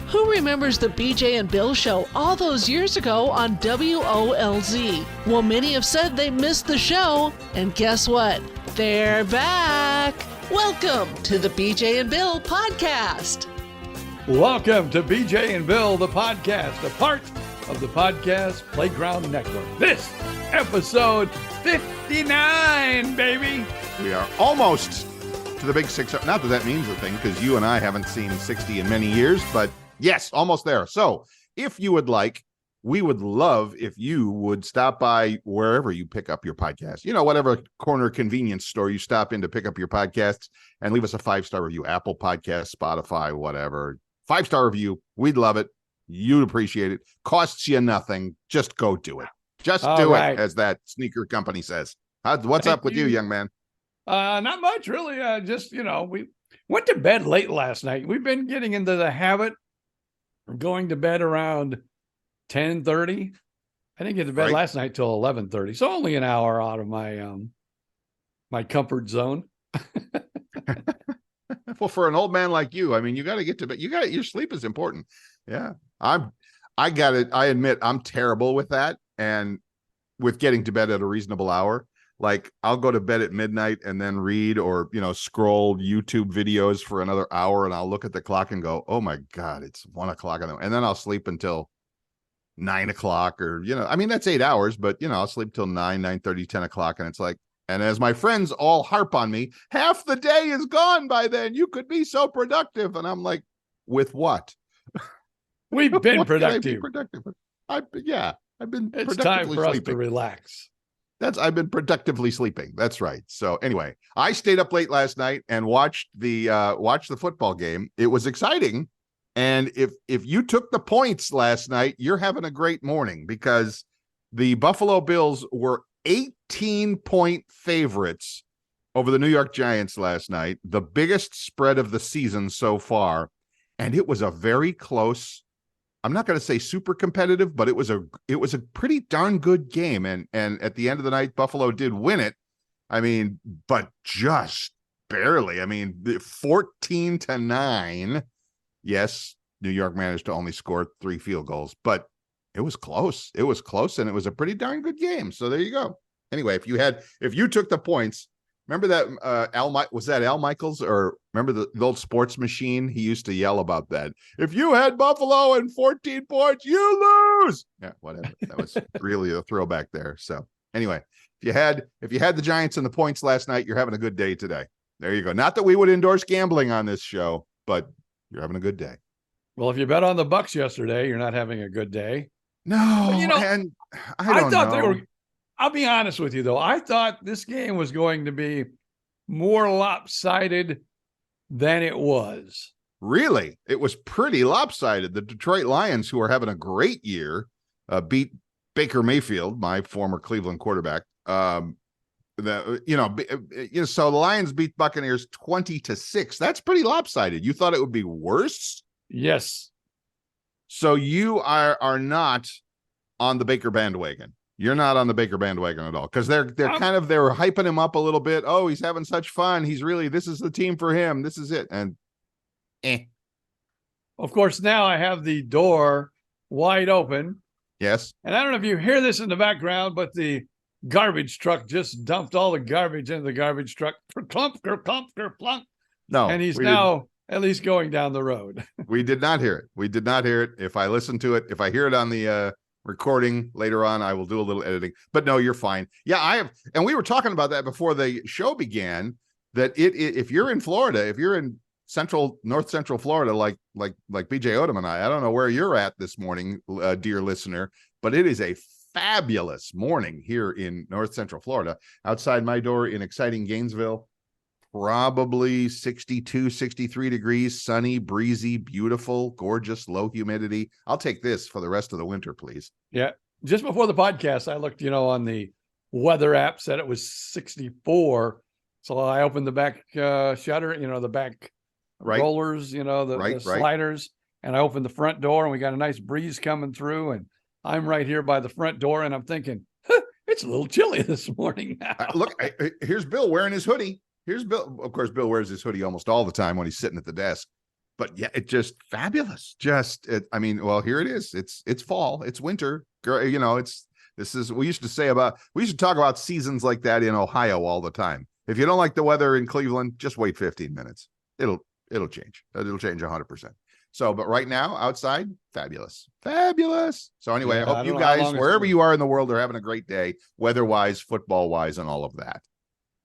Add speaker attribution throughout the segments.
Speaker 1: Who remembers the BJ and Bill show all those years ago on WOLZ? Well, many have said they missed the show, and guess what? They're back. Welcome to the BJ and Bill podcast.
Speaker 2: Welcome to BJ and Bill, the podcast, a part of the Podcast Playground Network. This episode 59, baby.
Speaker 3: We are almost to the big 6. Not that that means a thing, because you and I haven't seen 60 in many years, but yes, almost there. So if you would like, we would love if you would stop by wherever you pick up your podcast. You know, whatever corner convenience store you stop in to pick up your podcasts, and leave us a 5-star review. Apple Podcasts, Spotify, whatever. 5-star review. We'd love it. You'd appreciate it. Costs you nothing. Just go do it. Just do it, as that sneaker company says. What's up with you, young man?
Speaker 2: Not much, really. Just, we went to bed late last night. We've been getting into the habit of going to bed around 10:30. I didn't get to bed last night till 11:30. So only an hour out of my my comfort zone.
Speaker 3: Well, for an old man like you, I mean, you got to get to bed. Your sleep is important. Yeah. I got it. I admit I'm terrible with that. And with getting to bed at a reasonable hour, like I'll go to bed at midnight and then read or, scroll YouTube videos for another hour. And I'll look at the clock and go, oh my God, it's 1 o'clock. And then I'll sleep until 9 o'clock or, I mean, that's 8 hours, but I'll sleep till 9:30, 10 o'clock. And it's like, and as my friends all harp on me, half the day is gone by then. You could be so productive. And I'm like, with what?
Speaker 2: We've been productive.
Speaker 3: Be productive. I've been.
Speaker 2: It's time for us to relax.
Speaker 3: I've been productively sleeping. That's right. So anyway, I stayed up late last night and watched the football game. It was exciting. And if you took the points last night, you're having a great morning, because the Buffalo Bills were 18-point favorites over the New York Giants last night, the biggest spread of the season so far. And it was a very close, I'm not going to say super competitive, but it was a pretty darn good game. And at the end of the night, Buffalo did win it. I mean, but just barely. I mean, 14-9. Yes, New York managed to only score 3 field goals, but it was close. It was close, and it was a pretty darn good game. So there you go. Anyway, if you took the points, remember that was that Al Michaels, or remember the old sports machine? He used to yell about that. If you had Buffalo and 14 points, you lose. Yeah, whatever. That was really a throwback there. So anyway, if you had the Giants and the points last night, you're having a good day today. There you go. Not that we would endorse gambling on this show, but you're having a good day. Well,
Speaker 2: if you bet on the Bucks yesterday, you're not having a good day.
Speaker 3: No, but, and I thought
Speaker 2: they were. I'll be honest with you, though. I thought this game was going to be more lopsided than it was.
Speaker 3: Really? It was pretty lopsided. The Detroit Lions, who are having a great year, beat Baker Mayfield, my former Cleveland quarterback. So the Lions beat Buccaneers 20-6. That's pretty lopsided. You thought it would be worse?
Speaker 2: Yes.
Speaker 3: So you are not on the Baker bandwagon. You're not on the Baker bandwagon at all, because they were hyping him up a little bit. Oh, he's having such fun. This is the team for him. This is it. And
Speaker 2: of course, now I have the door wide open.
Speaker 3: Yes.
Speaker 2: And I don't know if you hear this in the background, but the garbage truck just dumped all the garbage into the garbage truck. Clump, clump, plunk.
Speaker 3: No.
Speaker 2: And he's now at least going down the road.
Speaker 3: We did not hear it. If I listen to it, if I hear it on the recording later on, I will do a little editing. But no, you're fine. Yeah, I have. And we were talking about that before the show began, that if you're in Florida, if you're in north central Florida, like BJ Odom and I don't know where you're at this morning, dear listener, but it is a fabulous morning here in north central Florida. Outside my door in exciting Gainesville, probably 62, 63 degrees, sunny, breezy, beautiful, gorgeous, low humidity. I'll take this for the rest of the winter, please.
Speaker 2: Yeah. Just before the podcast, I looked, on the weather app, said it was 64. So I opened the back shutter, the back rollers, the sliders, and I opened the front door, and we got a nice breeze coming through, and I'm right here by the front door, and I'm thinking, it's a little chilly this morning now.
Speaker 3: Look, here's Bill wearing his hoodie. Here's Bill. Of course, Bill wears his hoodie almost all the time when he's sitting at the desk. but yeah, it just fabulous. I mean, well, here it is. It's fall, it's winter. You know, we used to talk about seasons like that in Ohio all the time. If you don't like the weather in Cleveland, just wait 15 minutes. It'll change. It'll change 100%. So, but right now outside, fabulous. So anyway, I hope you guys, wherever you are in the world, are having a great day, weather-wise, football-wise, and all of that.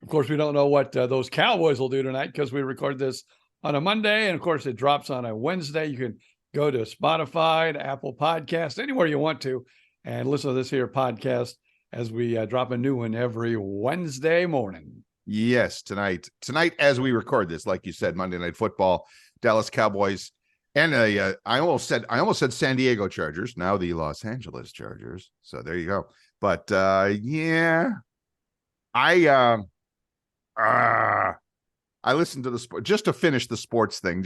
Speaker 2: Of course, we don't know what those Cowboys will do tonight because we record this on a Monday. And of course, it drops on a Wednesday. You can go to Spotify, to Apple Podcasts, anywhere you want to, and listen to this here podcast as we drop a new one every Wednesday morning.
Speaker 3: Yes, tonight as we record this, like you said, Monday Night Football, Dallas Cowboys, and I almost said San Diego Chargers, now the Los Angeles Chargers. So there you go. But yeah, I listened to the sport just to finish the sports thing.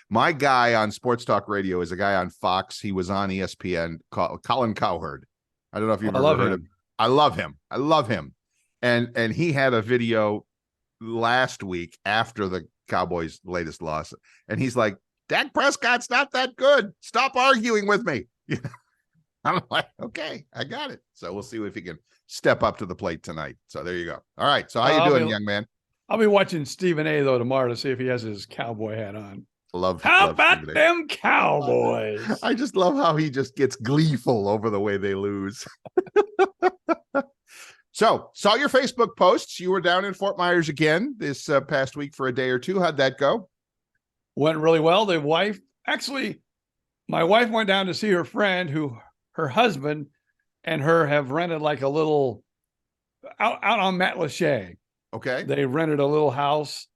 Speaker 3: My guy on Sports Talk Radio is a guy on Fox. He was on ESPN, Colin Cowherd. I don't know if you've ever heard of him. I love him. And he had a video last week after the Cowboys' latest loss, and he's like, Dak Prescott's not that good. Stop arguing with me. I'm like, okay, I got it. So we'll see if he can step up to the plate tonight. So there you go. All right. So how you doing, young man?
Speaker 2: I'll be watching Stephen A. though tomorrow to see if he has his cowboy hat on.
Speaker 3: How
Speaker 2: about them Cowboys?
Speaker 3: I just love how he just gets gleeful over the way they lose. So, saw your Facebook posts. You were down in Fort Myers again this past week for a day or two. How'd that go?
Speaker 2: Went really well. My wife went down to see her friend who her husband and her have rented like a little out on Matlacha.
Speaker 3: Okay.
Speaker 2: They rented a little house.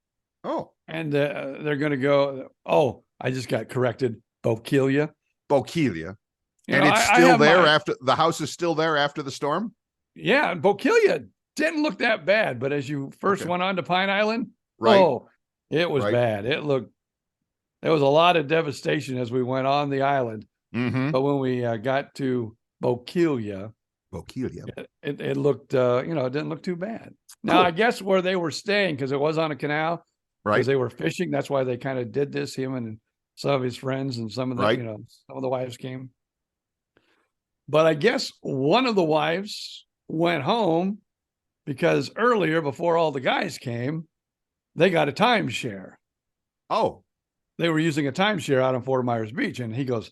Speaker 3: Oh.
Speaker 2: And they're going to go. Oh, I just got corrected. Bokeelia.
Speaker 3: And it's still there the house is still there after the storm?
Speaker 2: Yeah, Bokeelia didn't look that bad, but as you first went on to Pine Island, it was bad. There was a lot of devastation as we went on the island.
Speaker 3: Mm-hmm.
Speaker 2: But when we got to Bokeelia, it looked, it didn't look too bad. Now, cool. I guess where they were staying, because it was on a canal, because they were fishing. That's why they kind of did this. Him and some of his friends and some of the, some of the wives came. But I guess one of the wives went home because earlier, before all the guys came, they got a timeshare.
Speaker 3: Oh.
Speaker 2: They were using a timeshare out on Fort Myers Beach. And he goes,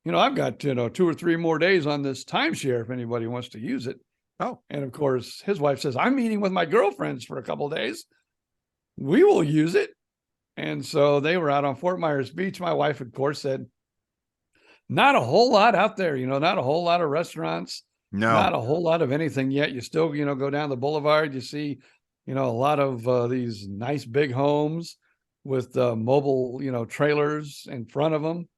Speaker 2: I've got, 2 or 3 more days on this timeshare if anybody wants to use it.
Speaker 3: Oh.
Speaker 2: And of course, his wife says, I'm meeting with my girlfriends for a couple of days. We will use it. And so they were out on Fort Myers Beach. My wife, of course, said, not a whole lot out there, not a whole lot of restaurants.
Speaker 3: No,
Speaker 2: not a whole lot of anything yet. You still, go down the boulevard, you see, a lot of these nice big homes with mobile, trailers in front of them.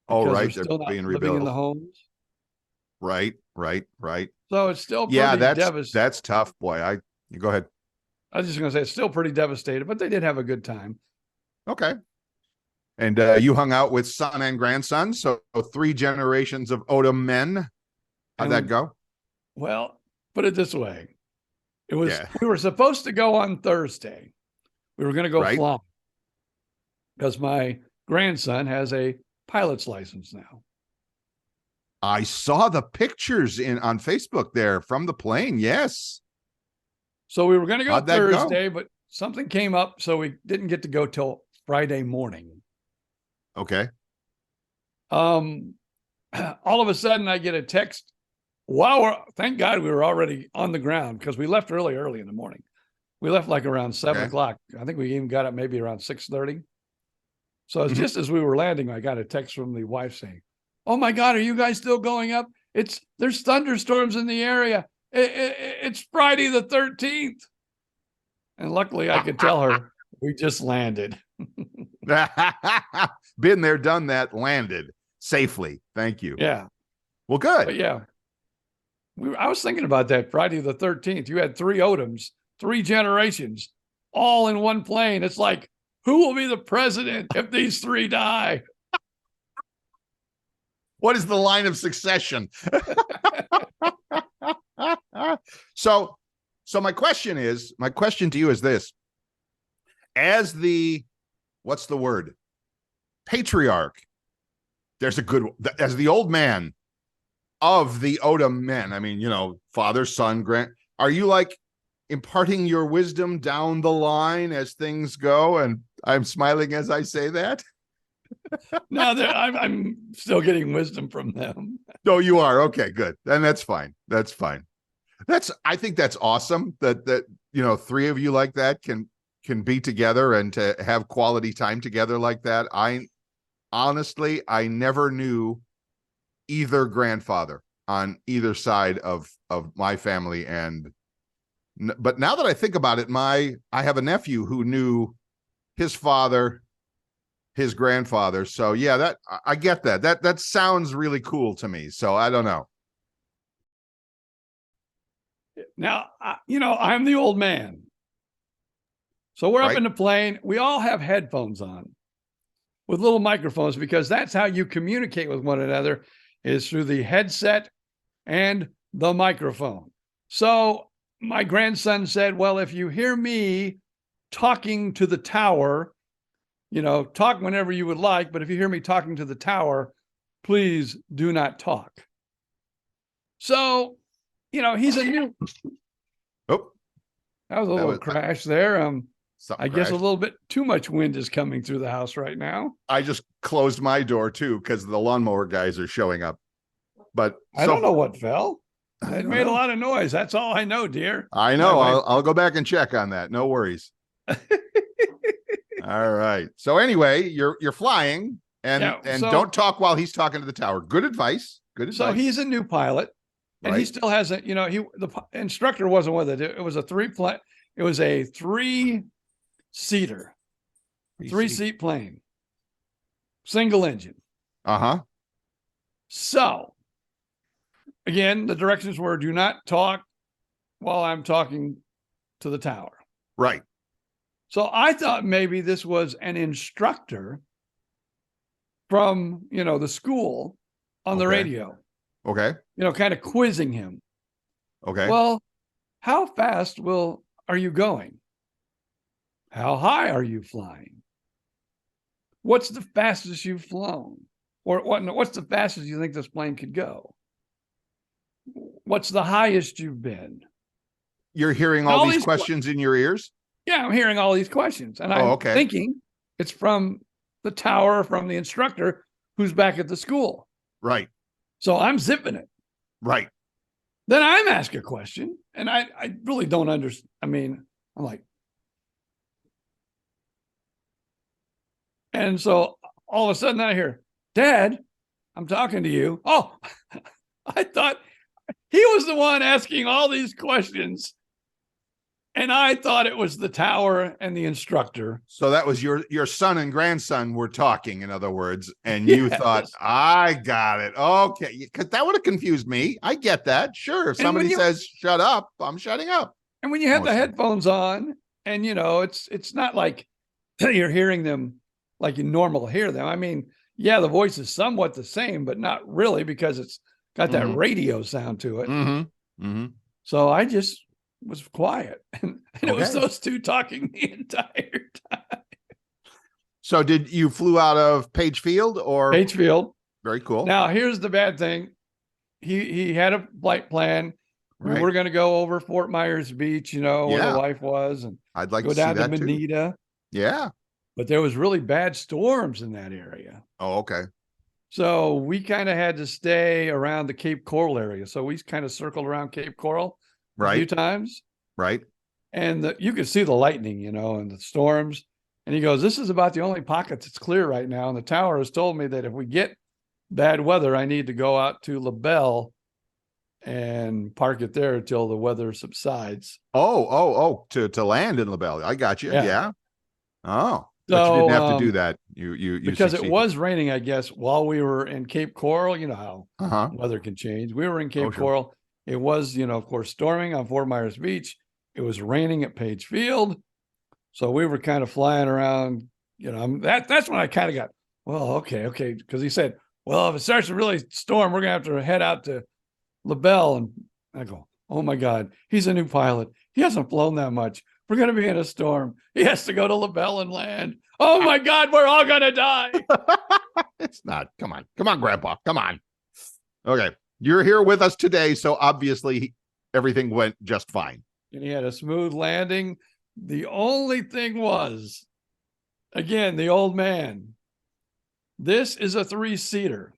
Speaker 3: Oh, right.
Speaker 2: They're still being rebuilt. Living in the homes.
Speaker 3: Right.
Speaker 2: So it's still pretty devastating.
Speaker 3: That's tough, boy. You go ahead.
Speaker 2: I was just going to say it's still pretty devastated, but they did have a good time.
Speaker 3: Okay. And you hung out with son and grandson, so 3 generations of Odom men. How'd that go?
Speaker 2: Well, put it this way. We were supposed to go on Thursday. We were going to go flying because my grandson has a pilot's license now.
Speaker 3: I saw the pictures on Facebook there from the plane. Yes.
Speaker 2: So we were going to go Thursday, but something came up, so we didn't get to go till Friday morning.
Speaker 3: Okay.
Speaker 2: All of a sudden I get a text. Thank God we were already on the ground because we left early in the morning. We left like around 7 o'clock. I think we even got up maybe around 6:30. So it's just as we were landing, I got a text from the wife saying, oh my God, are you guys still going up? There's thunderstorms in the area. It's Friday the 13th. And luckily I could tell her we just landed.
Speaker 3: Been there, done that, landed safely. Thank you.
Speaker 2: Yeah.
Speaker 3: Well, good.
Speaker 2: But yeah. I was thinking about that Friday the 13th. You had 3 Odoms, 3 generations, all in one plane. It's like, who will be the president if these 3 die?
Speaker 3: What is the line of succession? So my question to you is this: as the, what's the word? patriarch. There's a good, as the old man of the Odom men. I mean, father, son, are you like imparting your wisdom down the line as things go? And I'm smiling as I say that.
Speaker 2: No, I'm still getting wisdom from them.
Speaker 3: No, you are. Okay, good. Then that's fine. That's fine. I think that's awesome that three of you like that can be together and to have quality time together like that. I never knew either grandfather on either side of my family. But now that I think about it, I have a nephew who knew his father, his grandfather. So yeah, that I get that. That sounds really cool to me. So I don't know.
Speaker 2: Now, I'm the old man. So we're up in the plane. We all have headphones on with little microphones because that's how you communicate with one another, is through the headset and the microphone. So my grandson said, well, if you hear me talking to the tower, talk whenever you would like, but if you hear me talking to the tower, please do not talk. So, he's a new.
Speaker 3: Oh,
Speaker 2: that was a little crash there. I guess
Speaker 3: crashed.
Speaker 2: a little bit too much wind is coming through the house right now.
Speaker 3: I just closed my door too because the lawnmower guys are showing up. But
Speaker 2: I don't know what fell. It made a lot of noise. That's all I know, dear.
Speaker 3: I know. I'll go back and check on that. No worries. All right. So anyway, you're flying and don't talk while he's talking to the tower. Good advice. Good advice.
Speaker 2: So he's a new pilot, and he still hasn't. The instructor wasn't with it. It was a three-seater, three-seat plane, single engine. So again, the directions were: do not talk while I'm talking to the tower.
Speaker 3: Right.
Speaker 2: So I thought maybe this was an instructor from, the school on the radio.
Speaker 3: Okay.
Speaker 2: Kind of quizzing him.
Speaker 3: Okay.
Speaker 2: Well, how fast are you going? How high are you flying? What's the fastest you've flown? Or what's the fastest you think this plane could go? What's the highest you've been?
Speaker 3: You're hearing all these questions in your ears?
Speaker 2: Yeah, I'm hearing all these questions. And I'm thinking it's from the tower, from the instructor who's back at the school.
Speaker 3: Right.
Speaker 2: So I'm zipping it.
Speaker 3: Right.
Speaker 2: Then I'm asked a question, and I really don't understand. I mean, I'm like, and so all of a sudden I hear, Dad, I'm talking to you. Oh, I thought he was the one asking all these questions. And I thought it was the tower and the instructor.
Speaker 3: So that was your son and grandson were talking, in other words, and you thought, I got it. Okay, because that would have confused me. I get that. Sure, if somebody says shut up, I'm shutting up.
Speaker 2: And when you have the headphones on, and it's not like you're hearing them like you normally hear them. I mean, yeah, the voice is somewhat the same, but not really, because it's got that radio sound to it. So I just was quiet, and it was those two talking the entire time.
Speaker 3: So you flew out of Page Field or
Speaker 2: Page Field?
Speaker 3: Very cool.
Speaker 2: Now here's the bad thing. He had a flight plan. We were going to go over Fort Myers Beach, where the wife was, and
Speaker 3: I'd like
Speaker 2: go
Speaker 3: to
Speaker 2: down
Speaker 3: see
Speaker 2: to
Speaker 3: that
Speaker 2: Bonita.
Speaker 3: Too. Yeah.
Speaker 2: But there was really bad storms in that area.
Speaker 3: Oh, okay.
Speaker 2: So we kind of had to stay around the Cape Coral area. So we kind of circled around Cape Coral a few times.
Speaker 3: Right.
Speaker 2: And you could see the lightning, and the storms. And he goes, this is about the only pocket that's clear right now. And the tower has told me that if we get bad weather, I need to go out to LaBelle and park it there until the weather subsides.
Speaker 3: To land in LaBelle. I got you. Yeah. Oh,
Speaker 2: so,
Speaker 3: but you didn't have to do that. You
Speaker 2: because
Speaker 3: succeeded.
Speaker 2: It was raining, I guess, while we were in Cape Coral. You know how weather can change. We were in Cape Coral. It was, of course, storming on Fort Myers Beach. It was raining at Page Field. So we were kind of flying around, that's when I kind of got, well, okay. Because he said, well, if it starts to really storm, we're going to have to head out to LaBelle. And I go, oh my God, he's a new pilot. He hasn't flown that much. We're going to be in a storm. He has to go to LaBelle and land. Oh my God, we're all going to die.
Speaker 3: It's not. Come on, Grandpa. Come on. Okay. You're here with us today. So obviously everything went just fine.
Speaker 2: And he had a smooth landing. The only thing was, again, the old man. This is a 3-seater.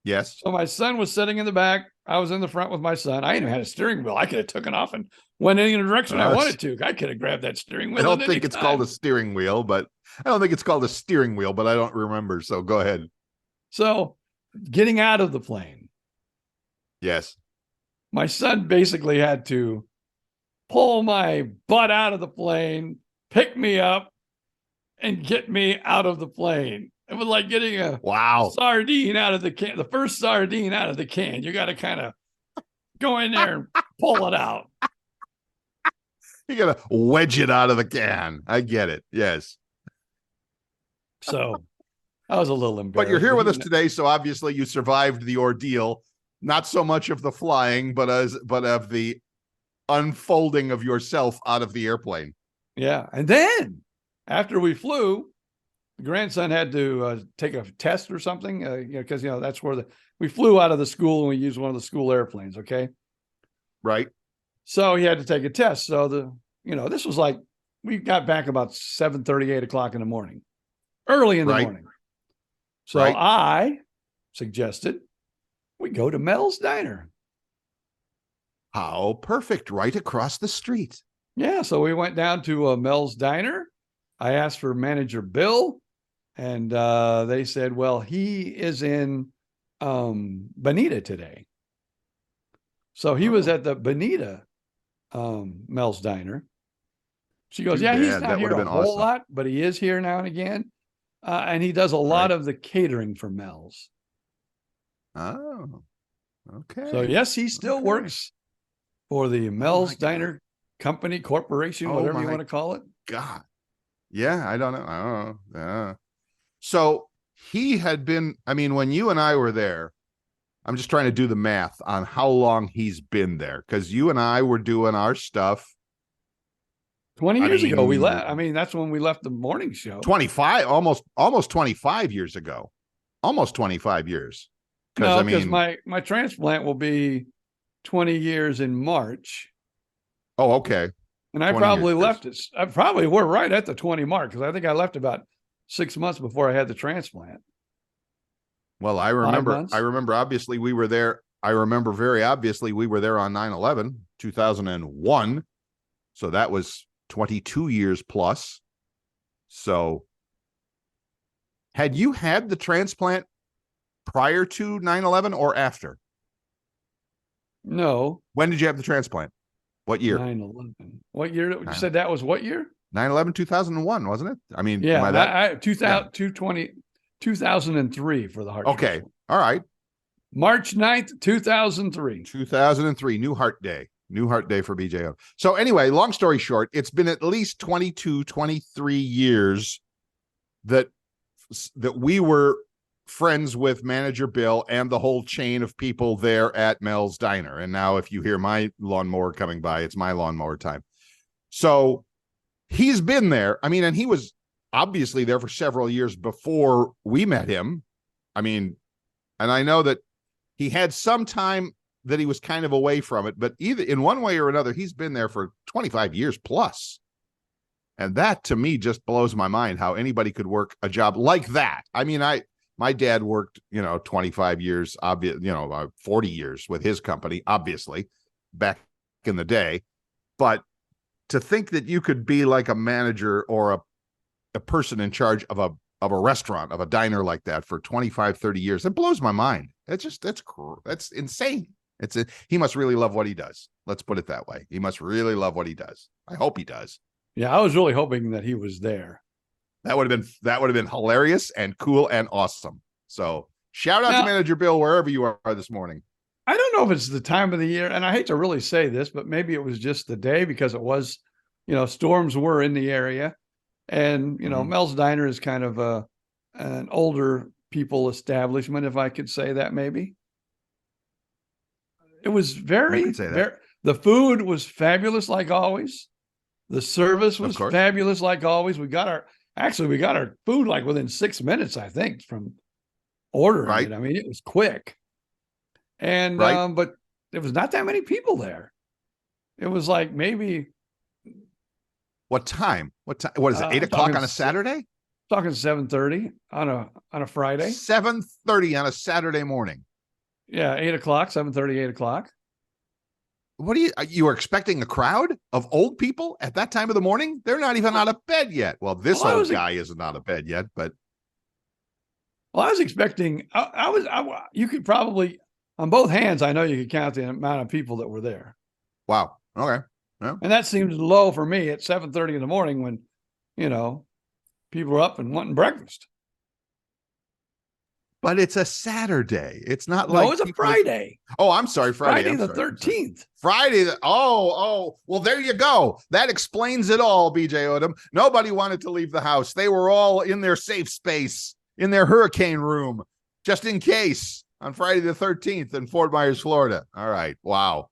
Speaker 3: Yes.
Speaker 2: So my son was sitting in the back. I was in the front with my son. I even had a steering wheel. I could have taken off and went in the direction I wanted to. I could have grabbed that steering wheel.
Speaker 3: I don't think it's called a steering wheel, but I don't remember. So go ahead.
Speaker 2: So getting out of the plane.
Speaker 3: Yes.
Speaker 2: My son basically had to pull my butt out of the plane, pick me up, and get me out of the plane. It was like getting a sardine out of the can. The first sardine out of the can. You got to kind of go in there and pull it out.
Speaker 3: You got to wedge it out of the can. I get it. Yes.
Speaker 2: So I was a little embarrassed.
Speaker 3: But you're here with us today, so obviously you survived the ordeal. Not so much of the flying, but of the unfolding of yourself out of the airplane.
Speaker 2: Yeah. And then after we flew, the grandson had to take a test or something, because that's where we flew out of the school and we used one of the school airplanes. Okay.
Speaker 3: Right.
Speaker 2: So he had to take a test. So this was like, we got back about 7:30, 8 o'clock in the morning, early in the morning. So I suggested we go to Mel's Diner.
Speaker 3: How perfect. Right across the street.
Speaker 2: Yeah. So we went down to Mel's Diner. I asked for manager Bill, and they said, well, he is in Bonita today. So he was at the Bonita Mel's Diner. She goes, yeah, he's not here a whole lot, but he is here now and again. And he does a lot of the catering for Mel's.
Speaker 3: Oh, okay.
Speaker 2: So yes, he still works for the Mel's Diner Company, Corporation, whatever you want to call it.
Speaker 3: God. Yeah, I don't know. Yeah. So he had been, when you and I were there, I'm just trying to do the math on how long he's been there, because you and I were doing our stuff
Speaker 2: 20 years ago. We left. That's when we left the morning show.
Speaker 3: 25, almost 25 years ago. Almost 25 years.
Speaker 2: No, because my transplant will be 20 years in March.
Speaker 3: Oh, okay.
Speaker 2: And I probably left it. I probably were right at the 20 mark, because I think I left about 6 months before I had the transplant.
Speaker 3: Well, I remember obviously we were there. I remember very obviously we were there on 9/11, 2001. So that was 22 years plus. So had you had the transplant prior to 9/11 or after?
Speaker 2: No.
Speaker 3: When did you have the transplant? What year?
Speaker 2: 9/11. What year? You said that was what year?
Speaker 3: 9/11, 2001, wasn't it?
Speaker 2: Yeah, 2003 for the heart.
Speaker 3: Okay.
Speaker 2: transplant.
Speaker 3: All right.
Speaker 2: March 9th, 2003.
Speaker 3: 2003, New Heart Day. New Heart Day for BJO. So anyway, long story short, it's been at least 22, 23 years that we were friends with manager Bill and the whole chain of people there at Mel's Diner. And now if you hear my lawnmower coming by, it's my lawnmower time. So he's been there. And he was obviously there for several years before we met him. And I know that he had some time that he was kind of away from it, but either in one way or another, he's been there for 25 years plus. And that to me just blows my mind, how anybody could work a job like that. My dad worked, 25 years, 40 years with his company, obviously, back in the day. But to think that you could be like a manager or a person in charge of a restaurant, of a diner like that for 25, 30 years, it blows my mind. That's insane. He must really love what he does. Let's put it that way. He must really love what he does. I hope he does.
Speaker 2: Yeah, I was really hoping that he was there.
Speaker 3: That would have been hilarious and cool and awesome. So shout out to Manager Bill wherever you are this morning.
Speaker 2: I don't know if it's the time of the year, and I hate to really say this, but maybe it was just the day, because it was, storms were in the area, and Mel's Diner is kind of an older people establishment, if I could say that. Maybe it was very, the food was fabulous, like always. The service was fabulous, like always. We got our food like within 6 minutes, I think, from ordering it. I mean, it was quick. And but there was not that many people there. It was like maybe.
Speaker 3: What time? What time? What is it? 8 o'clock on a Saturday?
Speaker 2: Talking 7:30 on a Friday.
Speaker 3: 7:30 on a Saturday morning.
Speaker 2: Yeah, 8 o'clock, 7:30, 8 o'clock.
Speaker 3: What you were expecting a crowd of old people at that time of the morning? They're not even out of bed yet. Well, this old guy isn't out of bed yet, but.
Speaker 2: Well, I was expecting, you could probably, on both hands, I know you could count the amount of people that were there.
Speaker 3: Wow. Okay. Yeah.
Speaker 2: And that seems low for me at 7:30 in the morning when, people are up and wanting breakfast.
Speaker 3: But it's a Saturday. It's not
Speaker 2: like. No, it's a Friday.
Speaker 3: Oh, I'm sorry. Friday
Speaker 2: the 13th.
Speaker 3: Friday. Well, there you go. That explains it all, BJ Odom. Nobody wanted to leave the house. They were all in their safe space, in their hurricane room, just in case, on Friday the 13th in Fort Myers, Florida. All right. Wow.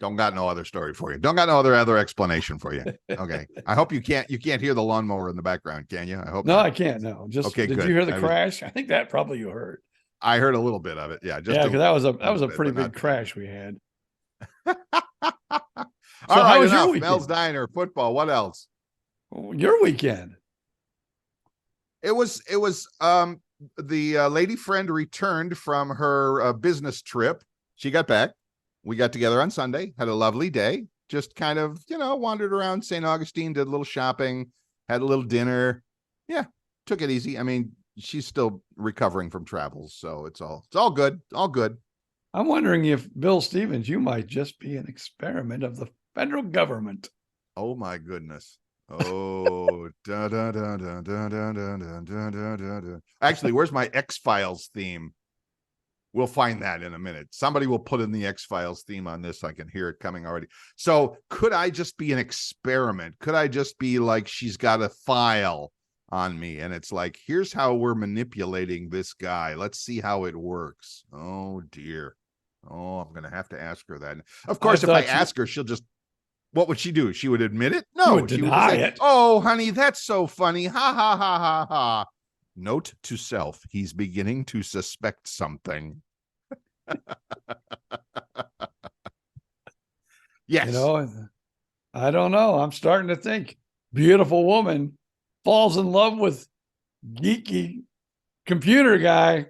Speaker 3: Don't got no other story for you. Don't got no other explanation for you. Okay. I hope you can't hear the lawnmower in the background, can you? I hope
Speaker 2: no,
Speaker 3: not.
Speaker 2: I can't. No. Just
Speaker 3: okay.
Speaker 2: Did
Speaker 3: good.
Speaker 2: you hear the crash? I think that probably you heard.
Speaker 3: I heard a little bit of it. Yeah.
Speaker 2: Because that was a pretty big crash we had.
Speaker 3: All right. How was your weekend? Mel's Diner, football. What else?
Speaker 2: Your weekend.
Speaker 3: It was the lady friend returned from her business trip. She got back. We got together on Sunday, had a lovely day, just kind of, wandered around St. Augustine, did a little shopping, had a little dinner. Yeah, took it easy. I mean, she's still recovering from travels, so it's all good. All good.
Speaker 2: I'm wondering if, Bill Stevens, you might just be an experiment of the federal government.
Speaker 3: Oh my goodness. Oh, da, da, da, da, da, da, da, da, da, da. Actually, where's my X-Files theme? We'll find that in a minute. Somebody will put in the X-Files theme on this. I can hear it coming already. So could I just be an experiment? Could I just be like, she's got a file on me and it's like, here's how we're manipulating this guy. Let's see how it works. Oh dear. Oh, I'm going to have to ask her that. Of course, if I ask her, she'll just, what would she do? She would admit it? No,
Speaker 2: she would deny it.
Speaker 3: Oh, honey, that's so funny. Ha, ha, ha, ha, ha. Note to self, he's beginning to suspect something. Yes.
Speaker 2: I don't know. I'm starting to think beautiful woman falls in love with geeky computer guy.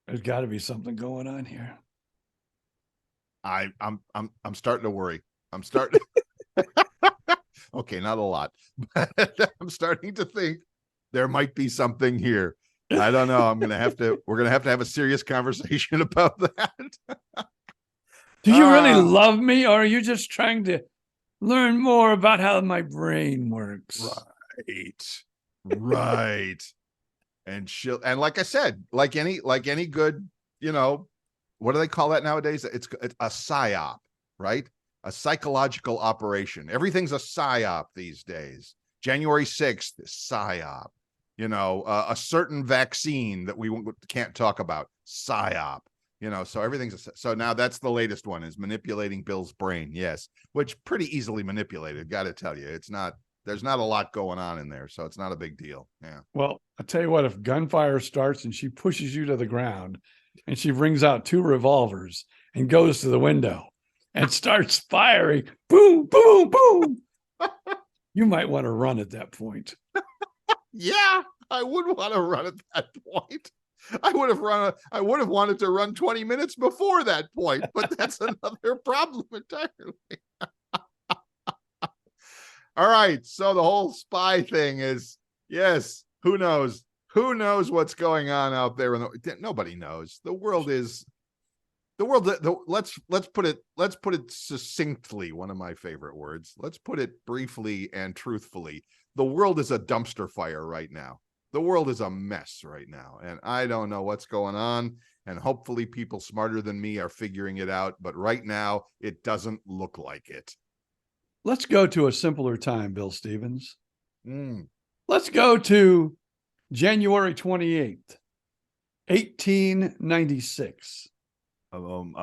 Speaker 2: There's got to be something going on here.
Speaker 3: I'm starting to worry. I'm starting. Okay, not a lot, but I'm starting to think there might be something here. I don't know. We're going to have a serious conversation about that.
Speaker 2: Do you really love me, or are you just trying to learn more about how my brain works?
Speaker 3: Right. And like I said, like any good, what do they call that nowadays? It's a psyop, right? A psychological operation. Everything's a psyop these days. January 6th, psyop. A certain vaccine that we can't talk about, psyop. So everything's so now that's the latest one, is manipulating Bill's brain. Yes, which pretty easily manipulated. Got to tell you, there's not a lot going on in there, so it's not a big deal. Yeah.
Speaker 2: Well, I'll tell you what, if gunfire starts and she pushes you to the ground and she brings out 2 revolvers and goes to the window and starts firing, boom, boom, boom, you might want to run at that point.
Speaker 3: Yeah, I would want to run at that point. I would have wanted to run 20 minutes before that point, but that's another problem entirely. All right. So the whole spy thing is, yes, who knows? Who knows what's going on out there? Nobody knows. Let's put it succinctly, one of my favorite words. Let's put it briefly and truthfully. The world is a dumpster fire right now. The world is a mess right now, and I don't know what's going on, and hopefully people smarter than me are figuring it out, but right now it doesn't look like it.
Speaker 2: Let's go to a simpler time, Bill Stevens. Let's go to January 28th, 1896.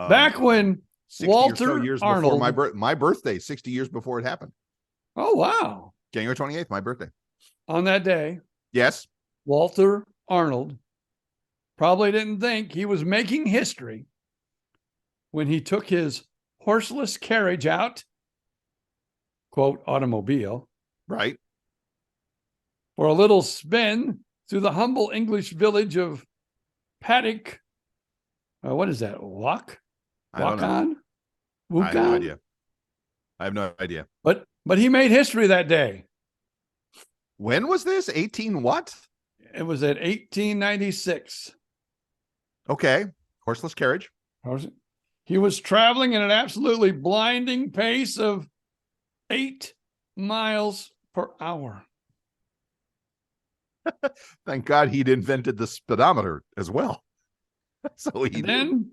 Speaker 2: Back when
Speaker 3: 60
Speaker 2: Walter
Speaker 3: or so years
Speaker 2: Arnold.
Speaker 3: before my birthday, 60 years before it happened.
Speaker 2: Oh, wow.
Speaker 3: January 28th, my birthday.
Speaker 2: On that day,
Speaker 3: yes,
Speaker 2: Walter Arnold probably didn't think he was making history when he took his horseless carriage out, quote, automobile,
Speaker 3: right,
Speaker 2: for a little spin through the humble English village of Paddock. What is that? Walk on?
Speaker 3: I have no idea. I have no idea.
Speaker 2: But he made history that day.
Speaker 3: When was this? 18 what?
Speaker 2: It was at 1896.
Speaker 3: Okay. Horseless carriage.
Speaker 2: He was traveling at an absolutely blinding pace of 8 miles per hour.
Speaker 3: Thank God he'd invented the speedometer as well. So he
Speaker 2: then,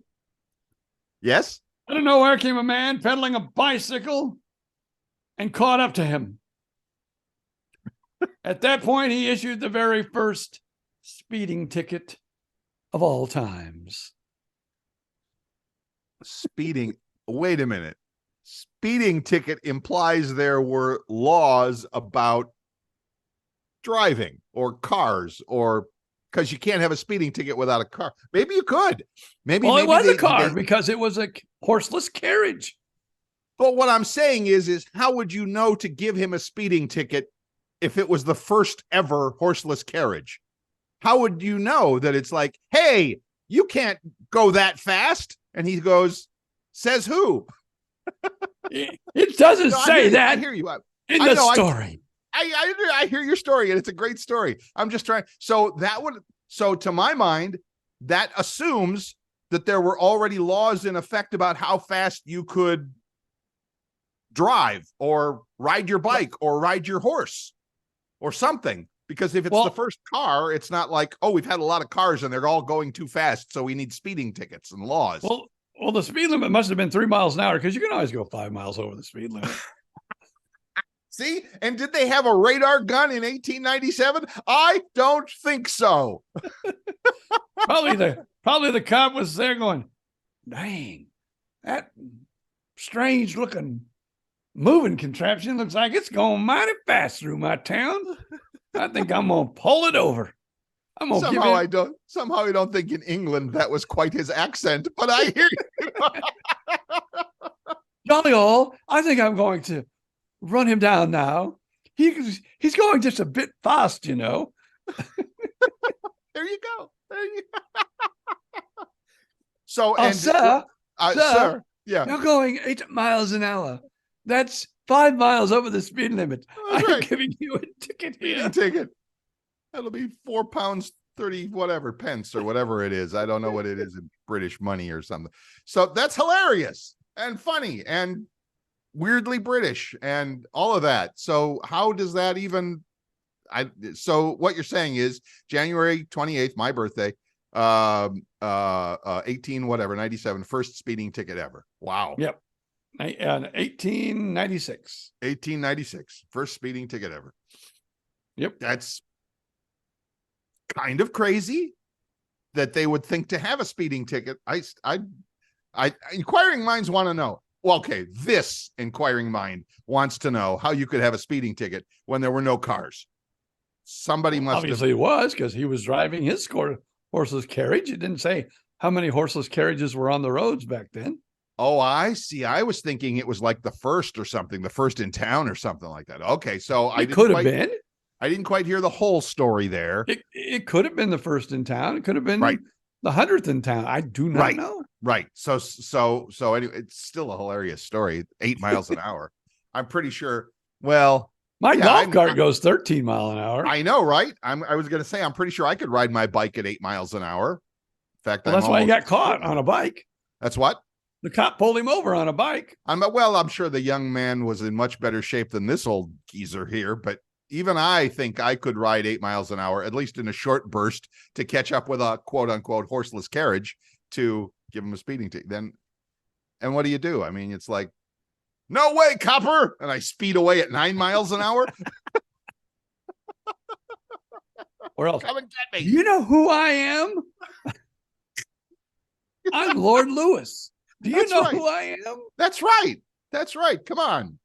Speaker 3: yes,
Speaker 2: out of nowhere came a man pedaling a bicycle and caught up to him. At that point, he issued the very first speeding ticket of all times.
Speaker 3: Speeding. Wait a minute. Speeding ticket implies there were laws about driving or cars, or because you can't have a speeding ticket without a car. Maybe you could. Maybe
Speaker 2: it was a car because it was a horseless carriage.
Speaker 3: But what I'm saying is how would you know to give him a speeding ticket if it was the first ever horseless carriage? How would you know that it's like, hey, you can't go that fast? And he goes, says who?
Speaker 2: It doesn't say that.
Speaker 3: I hear you.
Speaker 2: In the story.
Speaker 3: I hear your story, and it's a great story. I'm just trying. So to my mind, that assumes that there were already laws in effect about how fast you could drive or ride your bike or ride your horse or something. Because if it's the first car, it's not like, oh, we've had a lot of cars and they're all going too fast, so we need speeding tickets and laws.
Speaker 2: Well, the speed limit must have been 3 miles an hour because you can always go 5 miles over the speed limit.
Speaker 3: See? And did they have a radar gun in 1897? I don't think so.
Speaker 2: Probably the cop was there going, dang, that strange looking moving contraption looks like it's going mighty fast through my town. I think I'm gonna pull it over. Somehow I don't think in England that was quite his accent, but I hear you. Jolly all, I think I'm going to run him down now. He's going just a bit fast, you know. There you go. So, sir, yeah, you're going 8 miles an hour. That's 5 miles over the speed limit. I'm giving you a ticket here. Ticket. That'll be £4.30 whatever pence or whatever it is. I don't know what it is in British money or something. So that's hilarious and funny and weirdly British and all of that. So how does that even? So what you're saying is January 28th, my birthday, 97, first speeding ticket ever. Wow. Yep. 1896. 1896, first speeding ticket ever. Yep. That's kind of crazy that they would think to have a speeding ticket. Inquiring minds want to know. Well, okay, this inquiring mind wants to know how you could have a speeding ticket when there were no cars. Somebody must obviously have... was, because he was driving his horseless carriage. It didn't say how many horseless carriages were on the roads back then. Oh, I see. I was thinking it was like the first or something, the first in town or something like that. Okay, so I didn't quite hear the whole story there. It could have been the first in town. It could have been the 100th in town. I do not know. Right. So anyway, it's still a hilarious story. 8 miles an hour. I'm pretty sure. Well, my golf cart goes 13 miles an hour. I know, right? I was going to say, I'm pretty sure I could ride my bike at 8 miles an hour. In fact, that's why he got caught on a bike. That's what? The cop pulled him over on a bike. I'm sure the young man was in much better shape than this old geezer here, but even I think I could ride 8 miles an hour, at least in a short burst, to catch up with a quote unquote horseless carriage to give him a speeding ticket. Then, and what do? I mean, it's like, no way, copper. And I speed away at 9 miles an hour. Or else, come and get me. You know who I am? I'm Lord Lewis. Do you know who I am?
Speaker 3: That's right. That's right. Come on.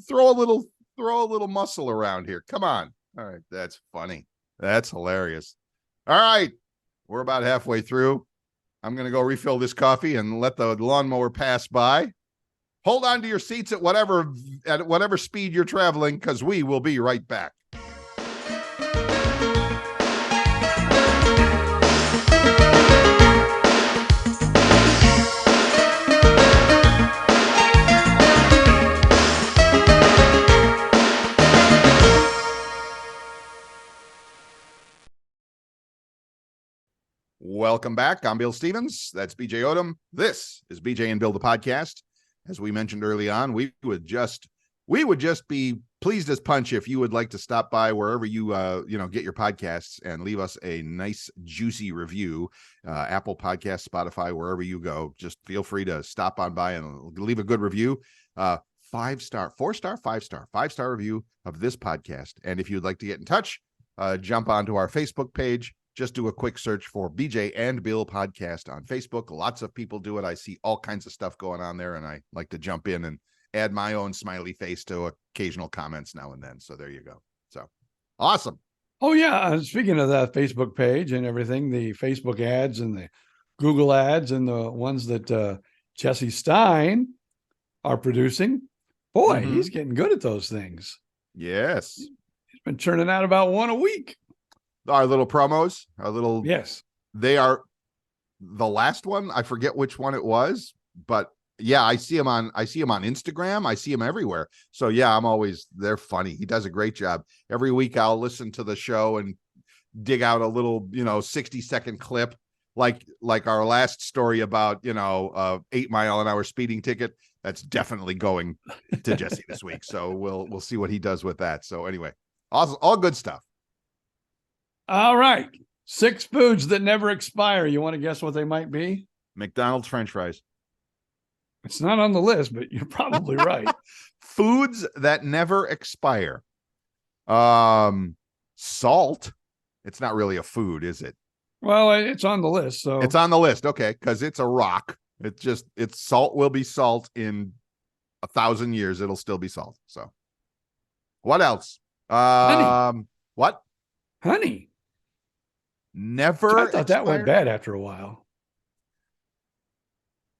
Speaker 3: Throw a little muscle around here. Come on. All right. That's funny. That's hilarious. All right. We're about halfway through. I'm going to go refill this coffee and let the lawnmower pass by. Hold on to your seats at whatever speed you're traveling, because we will be right back. Welcome back. I'm Bill Stevens. That's BJ Odom. This is BJ and Bill, the podcast. As we mentioned early on, we would just be pleased as punch if you would like to stop by wherever you get your podcasts and leave us a nice juicy review. Apple Podcasts, Spotify, wherever you go, just feel free to stop on by and leave a good review. 5-star, 4-star, 5-star, 5-star review of this podcast. And if you'd like to get in touch, jump onto our Facebook page. Just do a quick search for BJ and Bill podcast on Facebook. Lots of people do it. I see all kinds of stuff going on there, and I like to jump in and add my own smiley face to occasional comments now and then. So there you go. So awesome.
Speaker 2: Oh, yeah. Speaking of that Facebook page and everything, the Facebook ads and the Google ads and the ones that Jesse Stein are producing, boy, he's getting good at those things.
Speaker 3: Yes.
Speaker 2: He's been churning out about one a week.
Speaker 3: Our little promos,
Speaker 2: yes,
Speaker 3: they are the last one. I forget which one it was, but yeah, I see him on Instagram. I see him everywhere. So yeah, they're funny. He does a great job. Every week I'll listen to the show and dig out a little, 60-second clip, like our last story about, 8-mile-an-hour speeding ticket. That's definitely going to Jesse this week. So we'll see what he does with that. So anyway, all good stuff.
Speaker 2: All right. 6 foods that never expire. You want to guess what they might be?
Speaker 3: McDonald's French fries.
Speaker 2: It's not on the list, but you're probably right.
Speaker 3: Foods that never expire. Salt. It's not really a food, is it?
Speaker 2: Well, it's on the list. So
Speaker 3: it's on the list. Okay. Because it's a rock. It's salt will be salt in 1,000 years. It'll still be salt. So what else?
Speaker 2: Honey.
Speaker 3: What?
Speaker 2: Honey.
Speaker 3: Never.
Speaker 2: I thought that went bad after a while.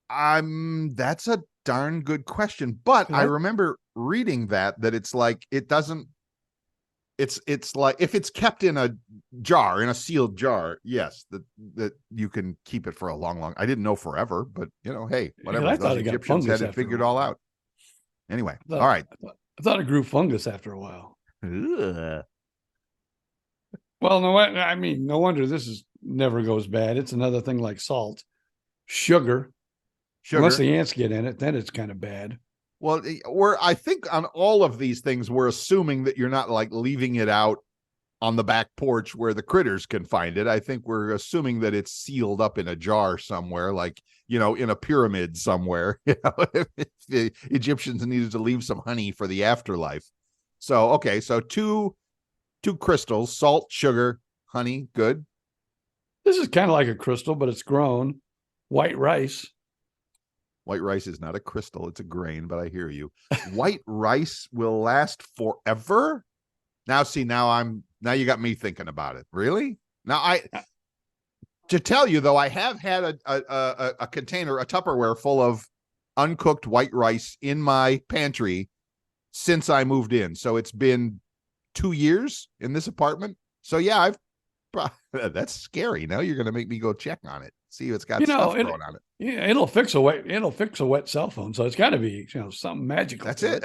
Speaker 3: That's a darn good question, but I remember reading that it's like it doesn't. It's like if it's kept in a jar, in a sealed jar, yes, that you can keep it for a long. I didn't know forever, but hey, whatever.
Speaker 2: I thought
Speaker 3: those Egyptians had it figured all out. Anyway, all right.
Speaker 2: I thought it grew fungus after a while.
Speaker 3: Ugh.
Speaker 2: Well, no wonder this never goes bad. It's another thing like salt, sugar. Unless the ants get in it, then it's kind of bad.
Speaker 3: Well, I think on all of these things, we're assuming that you're not like leaving it out on the back porch where the critters can find it. I think we're assuming that it's sealed up in a jar somewhere, like, in a pyramid somewhere, if the Egyptians needed to leave some honey for the afterlife. So, okay. So two crystals, salt, sugar, honey. Good.
Speaker 2: This is kind of like a crystal, but it's grown. White rice.
Speaker 3: White rice is not a crystal. It's a grain, but I hear you. White rice will last forever. Now you got me thinking about it. Really? Now to tell you though, I have had a container, a Tupperware full of uncooked white rice in my pantry since I moved in. So it's been 2 years in this apartment. So yeah, that's scary. Now you're going to make me go check on it. See if it's got stuff growing on it.
Speaker 2: Yeah, it'll fix a wet cell phone. So it's got to be, something magical.
Speaker 3: That's it.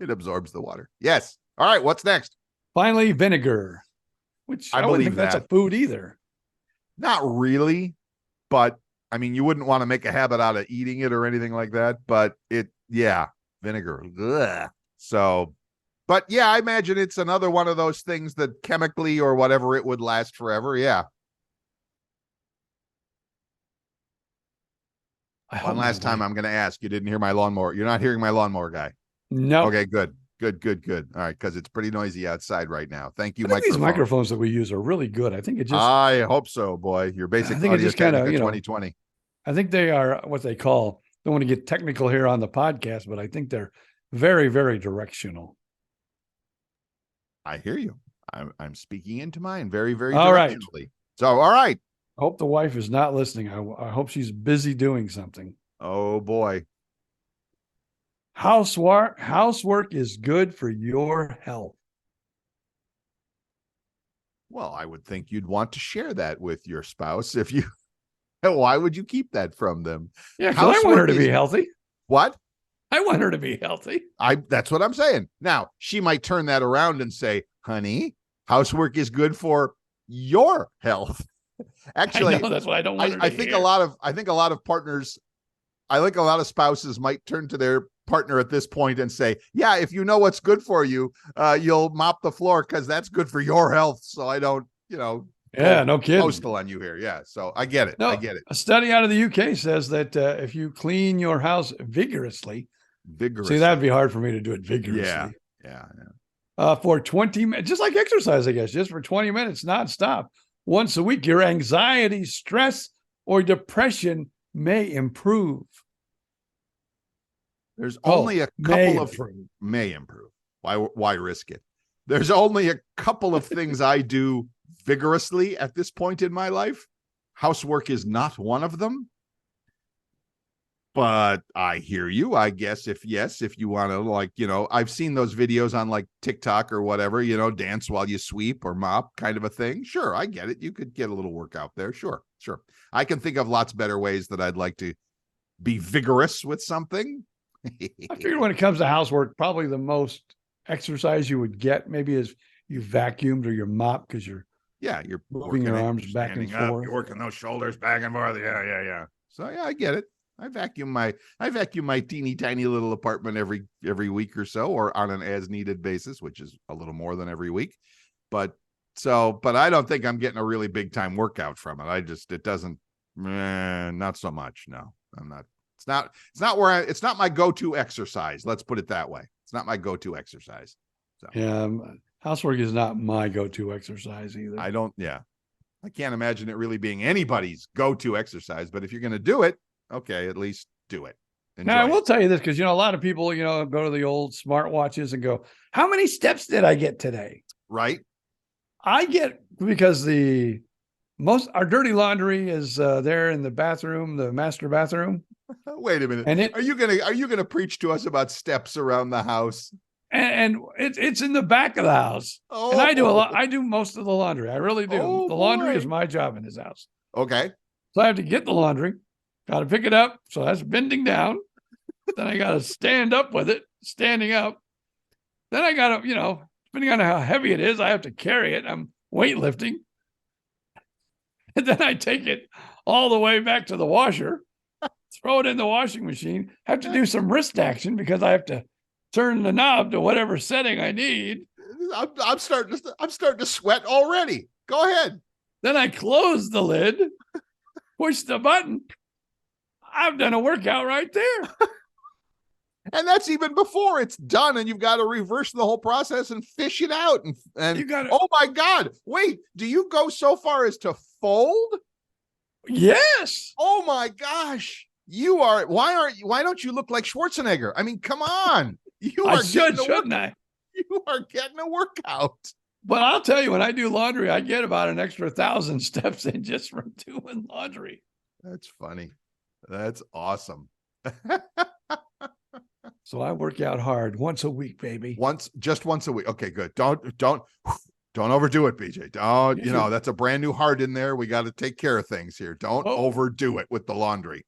Speaker 3: It absorbs the water. Yes. All right. What's next?
Speaker 2: Finally, vinegar, which I wouldn't think that's a food either. Not
Speaker 3: really, but you wouldn't want to make a habit out of eating it or anything like that. But vinegar. Ugh. So, but yeah, I imagine it's another one of those things that chemically or whatever it would last forever. Yeah. One last time I'm going to ask. You didn't hear my lawnmower. You're not hearing my lawnmower guy.
Speaker 2: No.
Speaker 3: Okay, good. All right, because it's pretty noisy outside right now. Thank you,
Speaker 2: these microphones that we use are really good. I think it just.
Speaker 3: I hope so, boy. Your basic audio technica 2020.
Speaker 2: I think they are what they call, don't want to get technical here on the podcast, but I think they're very, very directional.
Speaker 3: I hear you. I'm speaking into mine very, very
Speaker 2: all
Speaker 3: directionally. Right. So, all right.
Speaker 2: I hope the wife is not listening. I hope she's busy doing something.
Speaker 3: Oh, boy.
Speaker 2: Housework is good for your health.
Speaker 3: Well, I would think you'd want to share that with your spouse. If you, why would you keep that from them?
Speaker 2: Yeah, because I want her to be healthy.
Speaker 3: What?
Speaker 2: I want her to be healthy.
Speaker 3: That's what I'm saying. Now, she might turn that around and say, honey, housework is good for your health. Actually,
Speaker 2: I know, that's what I don't want her to
Speaker 3: I think
Speaker 2: hear.
Speaker 3: I think a lot of partners, I think a lot of spouses might turn to their partner at this point and say, yeah, if you know what's good for you, you'll mop the floor because that's good for your health. So I don't,
Speaker 2: yeah, no kidding.
Speaker 3: Postal on you here. Yeah. So I get it.
Speaker 2: No,
Speaker 3: I get it.
Speaker 2: A study out of the UK says that if you clean your house vigorously, see, that'd be hard for me to do it vigorously.
Speaker 3: Yeah.
Speaker 2: For 20 minutes, just like exercise, I guess, just for 20 minutes, nonstop, once a week, your anxiety, stress, or depression may improve.
Speaker 3: There's only a couple may improve. Why risk it? There's only a couple of things I do vigorously at this point in my life. Housework is not one of them. But I hear you. I guess if you want to, I've seen those videos on like TikTok or whatever, dance while you sweep or mop kind of a thing. Sure, I get it. You could get a little workout there. Sure. I can think of lots better ways that I'd like to be vigorous with something.
Speaker 2: I figured when it comes to housework, probably the most exercise you would get maybe is you vacuumed or you mop because you're moving your arms back and forth.
Speaker 3: You're working those shoulders back and forth. Yeah. So yeah, I get it. I vacuum my teeny tiny little apartment every week or so, or on an as needed basis, which is a little more than every week. But I don't think I'm getting a really big time workout from it. It doesn't, not so much. No, I'm not. It's not my go-to exercise. Let's put it that way. It's not my go-to exercise. So
Speaker 2: yeah, housework is not my go-to exercise either.
Speaker 3: I can't imagine it really being anybody's go-to exercise, but if you're going to do it, okay, at least do it.
Speaker 2: Now, I will tell you this, because, a lot of people, go to the old smartwatches and go, how many steps did I get today?
Speaker 3: Right.
Speaker 2: I get, because our dirty laundry is there in the bathroom, the master bathroom.
Speaker 3: Wait a minute. And are you gonna preach to us about steps around the house?
Speaker 2: And it's in the back of the house. Oh. And I do most of the laundry. I really do.
Speaker 3: Oh,
Speaker 2: the laundry is my job in this house.
Speaker 3: Okay.
Speaker 2: So I have to get the laundry, got to pick it up. So that's bending down. Then I got to stand up with it, standing up. Then I got to, depending on how heavy it is, I have to carry it. I'm weightlifting. And then I take it all the way back to the washer, throw it in the washing machine, have to do some wrist action because I have to turn the knob to whatever setting I need.
Speaker 3: I'm starting to sweat already. Go ahead.
Speaker 2: Then I close the lid, push the button. I've done a workout right there.
Speaker 3: And that's even before it's done, and you've got to reverse the whole process and fish it out. And
Speaker 2: you got
Speaker 3: oh my God, wait, do you go so far as to fold?
Speaker 2: Yes.
Speaker 3: Oh my gosh. Why don't you look like Schwarzenegger? I mean, come on.
Speaker 2: Shouldn't I?
Speaker 3: You are getting a workout.
Speaker 2: But I'll tell you, when I do laundry, I get about an extra 1,000 steps in just from doing laundry.
Speaker 3: That's funny. That's awesome.
Speaker 2: So I work out hard once a week, baby.
Speaker 3: Just once a week. Okay, good. Don't overdo it, BJ. Don't, that's a brand new heart in there. We got to take care of things here. Don't overdo it with the laundry.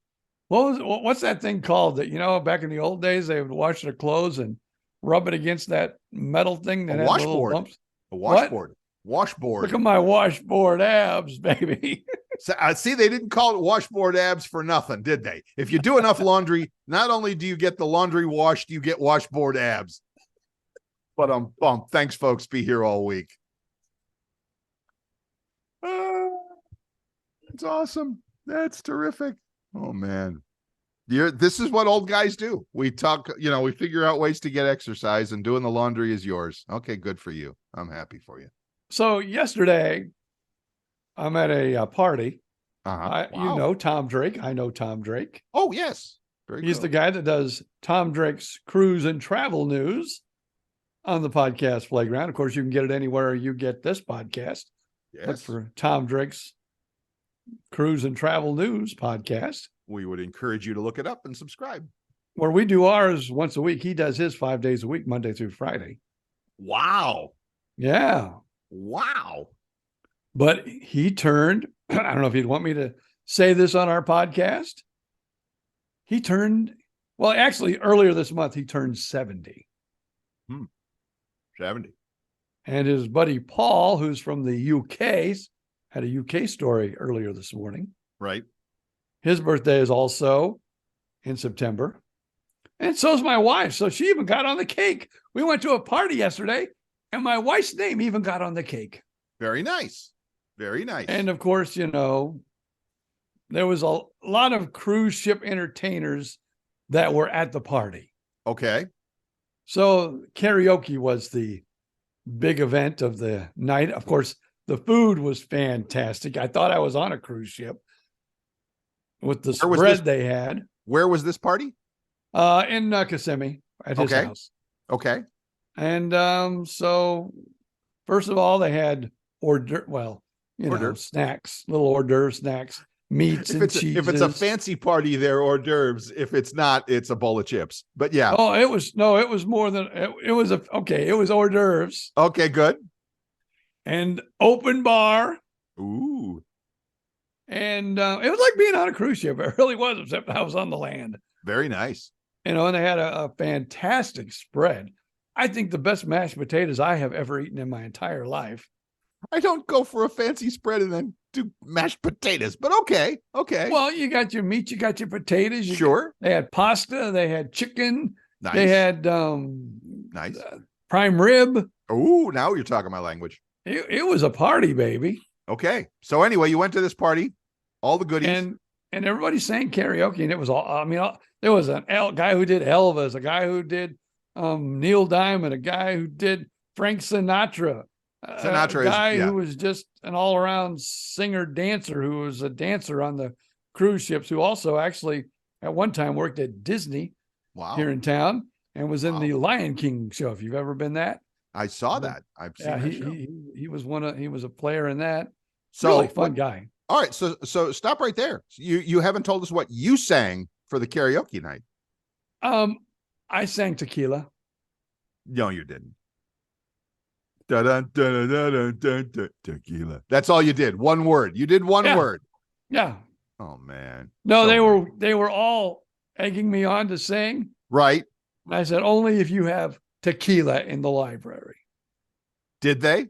Speaker 2: What's that thing called that, back in the old days, they would wash their clothes and rub it against that metal thing that had little bumps?
Speaker 3: A washboard. Washboard.
Speaker 2: Look at my washboard abs, baby.
Speaker 3: See, they didn't call it washboard abs for nothing, did they? If you do enough laundry, not only do you get the laundry washed, you get washboard abs. But thanks, folks. Be here all week. It's awesome. That's terrific. Oh, man. This is what old guys do. We talk, we figure out ways to get exercise, and doing the laundry is yours. Okay, good for you. I'm happy for you.
Speaker 2: So yesterday, I'm at a party.
Speaker 3: Wow.
Speaker 2: You know Tom Drake. I know Tom Drake.
Speaker 3: Oh, yes.
Speaker 2: He's the guy that does Tom Drake's cruise and travel news on the podcast Playground. Of course, you can get it anywhere you get this podcast.
Speaker 3: Yes.
Speaker 2: Look for Tom Drake's cruise and travel news podcast.
Speaker 3: We would encourage you to look it up and subscribe.
Speaker 2: Where we do ours once a week. He does his 5 days a week, Monday through Friday.
Speaker 3: Wow.
Speaker 2: Yeah.
Speaker 3: Wow.
Speaker 2: But he turned, I don't know if he'd want me to say this on our podcast. He turned, well, actually, earlier this month, he turned 70.
Speaker 3: 70.
Speaker 2: And his buddy Paul, who's from the UK, had a UK story earlier this morning.
Speaker 3: Right.
Speaker 2: His birthday is also in September. And so is my wife. So she even got on the cake. We went to a party yesterday, and my wife's name even got on the cake.
Speaker 3: Very nice. Very nice.
Speaker 2: And of course, you know, there was a lot of cruise ship entertainers that were at the party.
Speaker 3: Okay.
Speaker 2: So karaoke was the big event of the night. Of course, the food was fantastic. I thought I was on a cruise ship with the spread they had.
Speaker 3: Where was this party?
Speaker 2: In Kissimmee at his house.
Speaker 3: Okay.
Speaker 2: And so first of all, they had snacks, little hors d'oeuvres, snacks, meats and cheeses.
Speaker 3: If it's a fancy party, they're hors d'oeuvres. If it's not, it's a bowl of chips. But yeah.
Speaker 2: Oh, it was more than it was it was hors d'oeuvres.
Speaker 3: Okay, good.
Speaker 2: And open bar.
Speaker 3: Ooh.
Speaker 2: And it was like being on a cruise ship. It really was, except I was on the land.
Speaker 3: Very nice.
Speaker 2: You know, and they had a fantastic spread. I think the best mashed potatoes I have ever eaten in my entire life.
Speaker 3: I don't go for a fancy spread and then do mashed potatoes, but okay.
Speaker 2: Well, you got your meat, you got your potatoes.
Speaker 3: Sure.
Speaker 2: They had pasta, they had chicken,
Speaker 3: nice.
Speaker 2: They had
Speaker 3: nice
Speaker 2: prime rib.
Speaker 3: Oh, now you're talking my language.
Speaker 2: It was a party, baby.
Speaker 3: Okay. So anyway, you went to this party, all the goodies.
Speaker 2: And everybody sang karaoke, and it was all, I mean, there was a guy who did Elvis, a guy who did Neil Diamond, a guy who did Frank Sinatra. A guy who was just an all-around singer-dancer, who was a dancer on the cruise ships, who also actually at one time worked at Disney here in town and was in the Lion King show. If you've ever been that,
Speaker 3: I saw that. I've seen that show.
Speaker 2: He was a player in that.
Speaker 3: So
Speaker 2: really fun guy.
Speaker 3: All right, so stop right there. You haven't told us what you sang for the karaoke night.
Speaker 2: I sang Tequila.
Speaker 3: No, you didn't. Tequila. That's all you did. One word. You did one word.
Speaker 2: Yeah.
Speaker 3: Oh man.
Speaker 2: No, they were all egging me on to sing.
Speaker 3: Right.
Speaker 2: And I said, only if you have tequila in the library.
Speaker 3: Did they?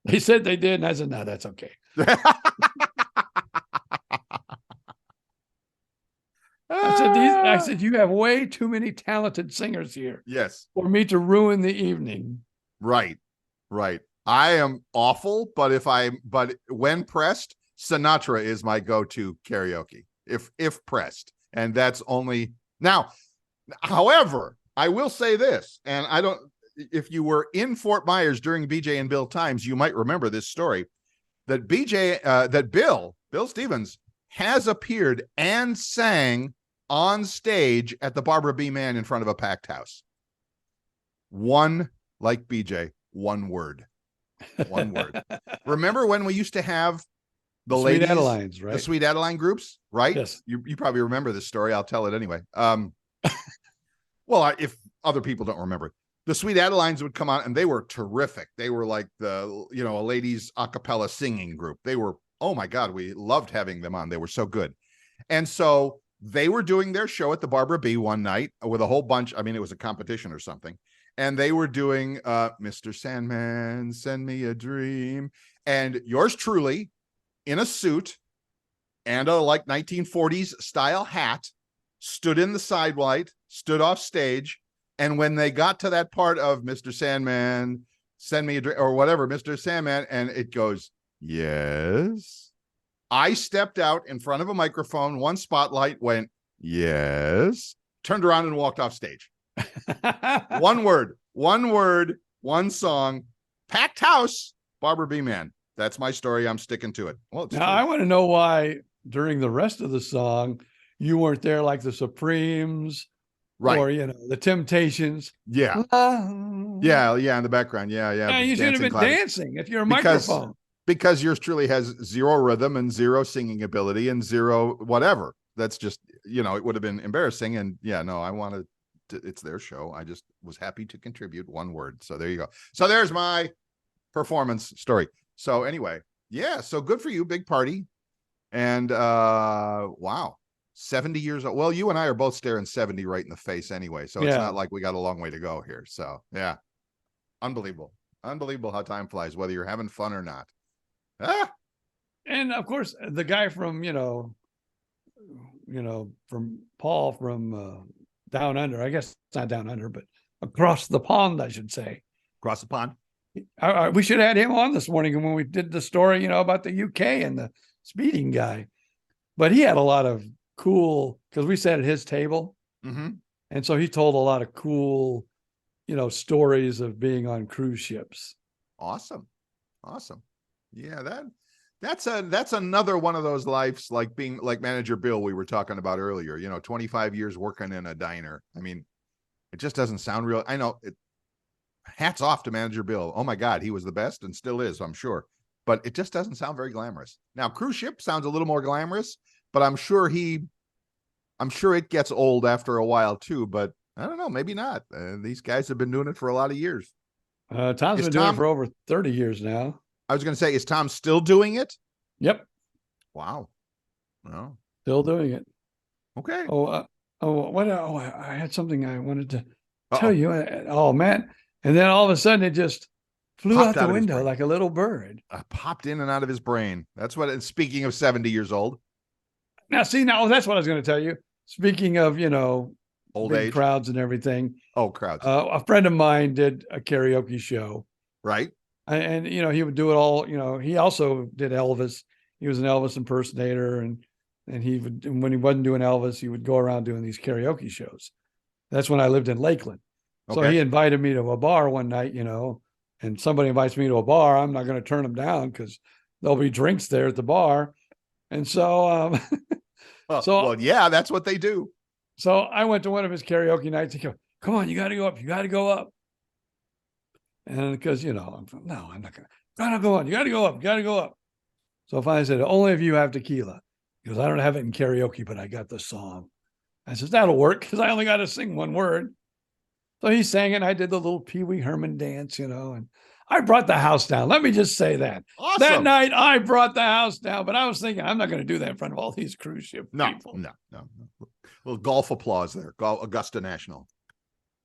Speaker 2: They said they did, and I said, no, that's okay. I said, you have way too many talented singers here.
Speaker 3: Yes.
Speaker 2: For me to ruin the evening.
Speaker 3: Right. I am awful, but when pressed, Sinatra is my go-to karaoke. If pressed. And that's only now. However, I will say this, and if you were in Fort Myers during BJ and Bill times, you might remember this story that Bill Stevens has appeared and sang on stage at the Barbara B. Mann in front of a packed house. Like BJ, one word. One word. Remember when we used to have the ladies,
Speaker 2: Sweet Adelines, right?
Speaker 3: The Sweet Adeline groups, right?
Speaker 2: Yes.
Speaker 3: You probably remember this story. I'll tell it anyway. Well, if other people don't remember it, the Sweet Adelines would come on, and they were terrific. They were like a ladies a cappella singing group. They were, oh my God, we loved having them on. They were so good. And so they were doing their show at the Barbara B one night with a whole bunch. I mean, it was a competition or something. And they were doing Mr. Sandman, Send Me a Dream. And yours truly, in a suit and a 1940s style hat, stood in the sidelight, stood off stage. And when they got to that part of Mr. Sandman, Send Me a Dream, or whatever, Mr. Sandman, and it goes, yes. I stepped out in front of a microphone, one spotlight, went, yes, turned around and walked off stage. One word, one song, packed house, Barbara B. Mann. That's my story. I'm sticking to it. Well,
Speaker 2: now I want to know why during the rest of the song, you weren't there, like the Supremes,
Speaker 3: right?
Speaker 2: Or the Temptations.
Speaker 3: Yeah, yeah, in the background. Yeah.
Speaker 2: You should have been dancing if you're a microphone.
Speaker 3: Because yours truly has zero rhythm and zero singing ability and zero whatever. That's just, it would have been embarrassing. And I wanted to, it's their show. I just was happy to contribute one word. So there you go. So there's my performance story. So anyway, so good for you. Big party. And wow, 70 years old. Well, you and I are both staring 70 right in the face anyway. So it's not like we got a long way to go here. So yeah, unbelievable how time flies, whether you're having fun or not.
Speaker 2: And of course, the guy from from Paul from down under. I guess it's not down under, but across the pond, I should say.
Speaker 3: Across the pond.
Speaker 2: We should have had him on this morning when we did the story, about the UK and the speeding guy. But he had a lot of cool, because we sat at his table, and so he told a lot of cool, stories of being on cruise ships.
Speaker 3: Awesome. Yeah, that's another one of those lives, like being like Manager Bill we were talking about earlier. 25 years working in a diner. I mean, it just doesn't sound real. I know it. Hats off to Manager Bill. Oh my God, he was the best and still is, I'm sure. But it just doesn't sound very glamorous. Now, cruise ship sounds a little more glamorous, but I'm sure it gets old after a while too. But I don't know, maybe not. These guys have been doing it for a lot of years.
Speaker 2: Tom's been doing it for over 30 years now. I
Speaker 3: was going to say, is Tom still doing it?
Speaker 2: Yep.
Speaker 3: Wow. Well,
Speaker 2: still doing it.
Speaker 3: Okay.
Speaker 2: I had something I wanted to tell you. Oh man. And then all of a sudden it just flew out the window like a little bird.
Speaker 3: Popped in and out of his brain. That's what, and speaking of 70 years old.
Speaker 2: Now, that's what I was going to tell you. Speaking of,
Speaker 3: old
Speaker 2: big
Speaker 3: age
Speaker 2: crowds and everything.
Speaker 3: Oh, crowds.
Speaker 2: A friend of mine did a karaoke show.
Speaker 3: Right.
Speaker 2: And he would do it all, he also did Elvis. He was an Elvis impersonator. And he would, when he wasn't doing Elvis, he would go around doing these karaoke shows. That's when I lived in Lakeland. Okay. So he invited me to a bar one night, and somebody invites me to a bar. I'm not going to turn them down because there'll be drinks there at the bar. And so,
Speaker 3: that's what they do.
Speaker 2: So I went to one of his karaoke nights. He goes, "Come on, you got to go up. You got to go up." And because, I'm not going to. Gotta go on. You got to go up. You got to go up. So finally I said, "Only if you have tequila." He goes, "I don't have it in karaoke, but I got the song." I said, "That'll work because I only got to sing one word." So he sang it, and I did the little Pee Wee Herman dance, and I brought the house down. Let me just say that.
Speaker 3: Awesome.
Speaker 2: That night, I brought the house down, but I was thinking, I'm not going to do that in front of all these cruise ship people.
Speaker 3: No. A little golf applause there. Augusta National.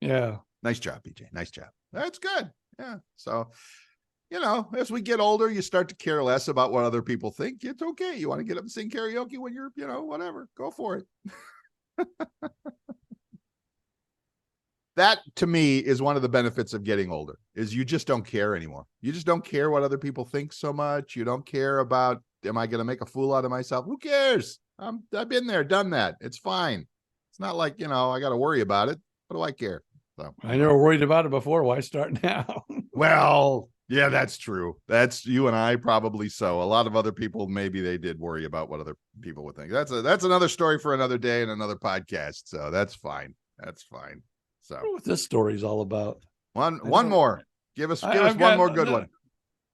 Speaker 2: Yeah.
Speaker 3: Nice job, BJ. Nice job. That's good. Yeah. So, as we get older, you start to care less about what other people think. It's okay. You want to get up and sing karaoke when you're, whatever. Go for it. That, to me, is one of the benefits of getting older, is you just don't care anymore. You just don't care what other people think so much. You don't care about, am I going to make a fool out of myself? Who cares? I've been there, done that. It's fine. It's not like, I got to worry about it. What do I care? So
Speaker 2: I never worried about it before. Why start now?
Speaker 3: Well, yeah, that's true. That's you and I probably so. A lot of other people, maybe they did worry about what other people would think. That's another story for another day and another podcast. So that's fine. That's fine. So
Speaker 2: I don't know what this story's all about.
Speaker 3: One more. Give us one more good one.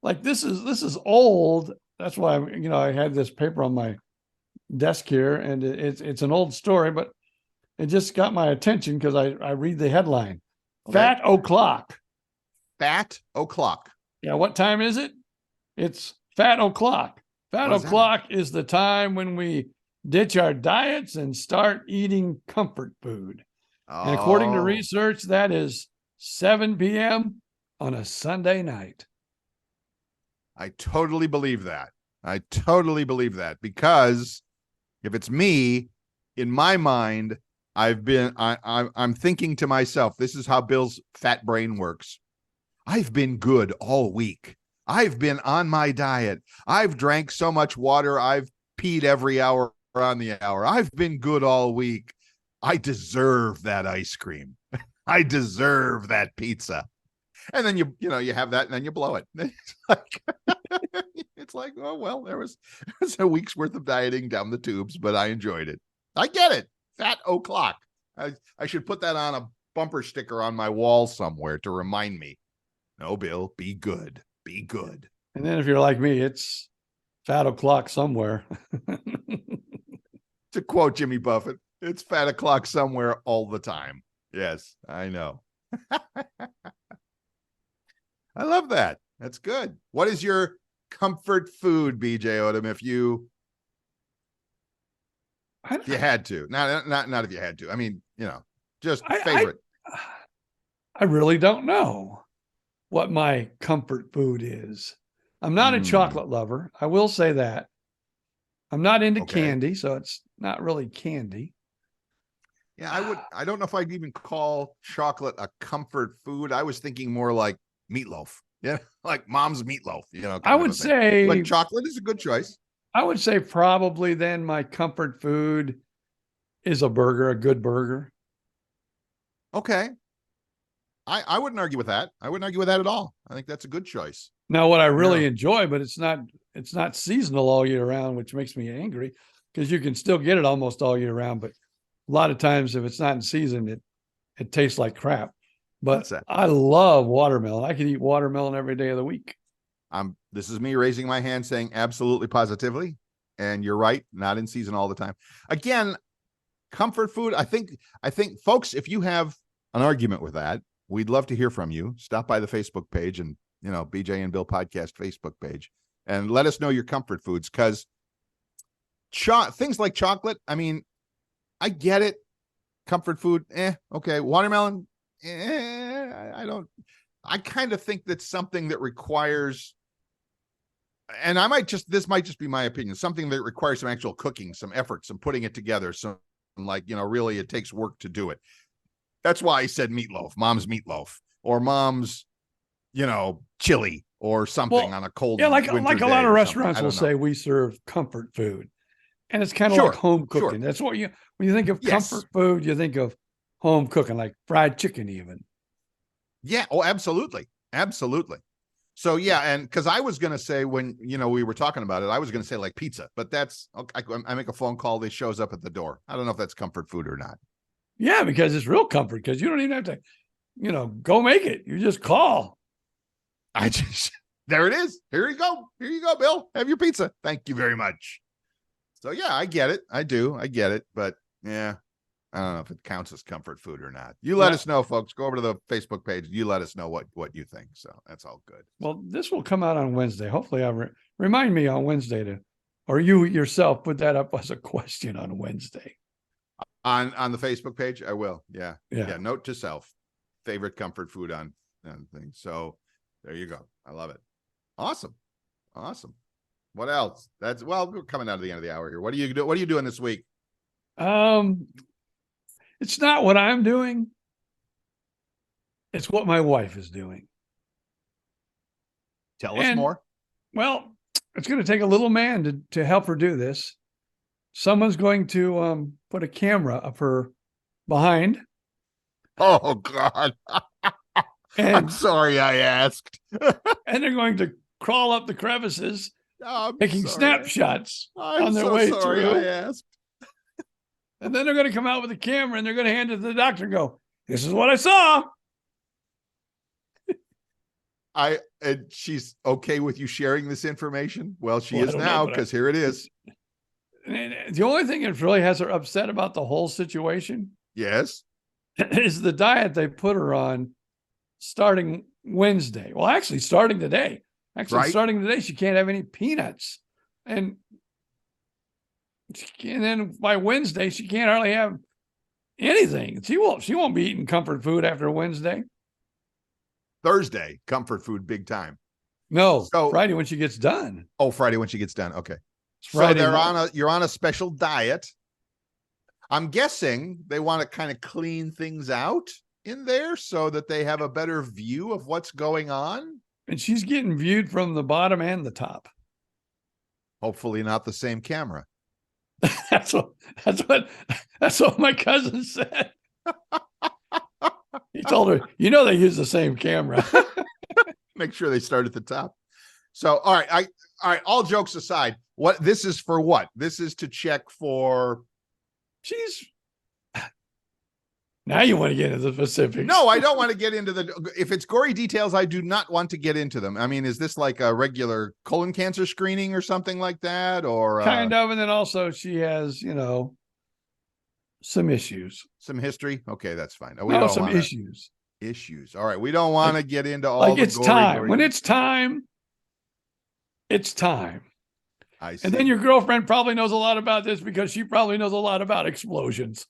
Speaker 2: Like this is old. That's why I had this paper on my desk here, and it's an old story, but it just got my attention because I read the headline. Okay. Fat o'clock.
Speaker 3: Fat o'clock.
Speaker 2: Yeah, what time is it? It's fat o'clock. Fat o'clock is the time when we ditch our diets and start eating comfort food. Oh. And according to research, that is 7 p.m. on a Sunday night.
Speaker 3: I totally believe that. Because if it's me, in my mind, I'm thinking to myself, this is how Bill's fat brain works. I've been good all week. I've been on my diet. I've drank so much water. I've peed every hour on the hour. I've been good all week. I deserve that ice cream. I deserve that pizza. And then you have that and then you blow it. it's like, oh, well, there was a week's worth of dieting down the tubes, but I enjoyed it. I get it. Fat o'clock. I should put that on a bumper sticker on my wall somewhere to remind me. No, Bill, be good. Be good.
Speaker 2: And then if you're like me, it's fat o'clock somewhere.
Speaker 3: To quote Jimmy Buffett, it's fat o'clock somewhere all the time. Yes, I know. I love that. That's good. What is your comfort food, BJ Odom, if you had to? Not if you had to. I mean, just favorite.
Speaker 2: I really don't know what my comfort food is. I'm not a chocolate lover. I will say that. I'm not into candy, so it's not really candy.
Speaker 3: Yeah, I don't know if I'd even call chocolate a comfort food. I was thinking more like meatloaf. Yeah, like mom's meatloaf,
Speaker 2: I would say,
Speaker 3: but chocolate is a good choice.
Speaker 2: I would say probably then my comfort food is a burger, a good burger.
Speaker 3: Okay. I wouldn't argue with that. I wouldn't argue with that at all. I think that's a good choice.
Speaker 2: Now, what I really enjoy, but it's not seasonal all year round, which makes me angry because you can still get it almost all year round. But a lot of times if it's not in season, it tastes like crap. But I love watermelon. I can eat watermelon every day of the week.
Speaker 3: This is me raising my hand saying absolutely positively. And you're right. Not in season all the time. Again, comfort food. I think folks, if you have an argument with that, we'd love to hear from you. Stop by the Facebook page and, BJ and Bill podcast Facebook page and let us know your comfort foods. Cause things like chocolate. I mean, I get it. Comfort food. Okay. Watermelon. I kind of think that's something that requires, and this might just be my opinion, something that requires some actual cooking, some effort, some putting it together. Some really it takes work to do it. That's why I said meatloaf, mom's meatloaf, or mom's, chili or something on a cold.
Speaker 2: Yeah, like a lot of restaurants will say we serve comfort food. And it's kind of like home cooking. That's what when you think of comfort food, you think of home cooking, like fried chicken even.
Speaker 3: Yeah. Oh, absolutely. Absolutely. So, yeah. And because I was going to say when, we were talking about it, I was going to say like pizza, but that's, I make a phone call. They shows up at the door. I don't know if that's comfort food or not.
Speaker 2: Yeah, because it's real comfort because you don't even have to, go make it. You just call.
Speaker 3: There it is. Here you go. Here you go, Bill. Have your pizza. Thank you very much. So, yeah, I get it. I do. I get it. But yeah, I don't know if it counts as comfort food or not. You let us know, folks. Go over to the Facebook page. You let us know what you think. So that's all good.
Speaker 2: Well, this will come out on Wednesday. Hopefully, remind me on Wednesday or you yourself put that up as a question on Wednesday.
Speaker 3: On the Facebook page, I will. Yeah. Note to self: favorite comfort food on things. So there you go. I love it. Awesome. What else? We're coming out of the end of the hour here. What are you doing this week?
Speaker 2: It's not what I'm doing. It's what my wife is doing.
Speaker 3: Tell us more.
Speaker 2: Well, it's going to take a little man to help her do this. Someone's going to put a camera up her behind.
Speaker 3: Oh, God. I'm sorry I asked.
Speaker 2: And they're going to crawl up the crevices, taking snapshots on their way through.
Speaker 3: I asked.
Speaker 2: And then they're going to come out with a camera and they're going to hand it to the doctor and go, "This is what I saw."
Speaker 3: And she's okay with you sharing this information? Well, she is now because here it is.
Speaker 2: And the only thing that really has her upset about the whole situation,
Speaker 3: yes,
Speaker 2: is the diet they put her on starting Wednesday. Well, actually, starting today. Starting today, she can't have any peanuts, and then by Wednesday, she can't hardly have anything. She won't be eating comfort food after Wednesday.
Speaker 3: Thursday, comfort food, big time.
Speaker 2: No, Friday when she gets done.
Speaker 3: Oh, Friday when she gets done. Okay. So you're on a special diet. I'm guessing they want to kind of clean things out in there so that they have a better view of what's going on.
Speaker 2: And she's getting viewed from the bottom and the top.
Speaker 3: Hopefully not the same camera.
Speaker 2: That's what my cousin said. He told her, they use the same camera.
Speaker 3: Make sure they start at the top. So, all right. All jokes aside, this is for what? This is to check for.
Speaker 2: Now you want to get into the specifics.
Speaker 3: No, I don't want to get into if it's gory details, I do not want to get into them. I mean, is this like a regular colon cancer screening or something like that? Or
Speaker 2: kind of. And then also she has, some issues.
Speaker 3: Some history. Okay, that's fine.
Speaker 2: Some issues.
Speaker 3: Issues. All right. We don't want to get into all
Speaker 2: like it's time. When it's time, it's time.
Speaker 3: I see.
Speaker 2: And then your girlfriend probably knows a lot about this because she probably knows a lot about explosions.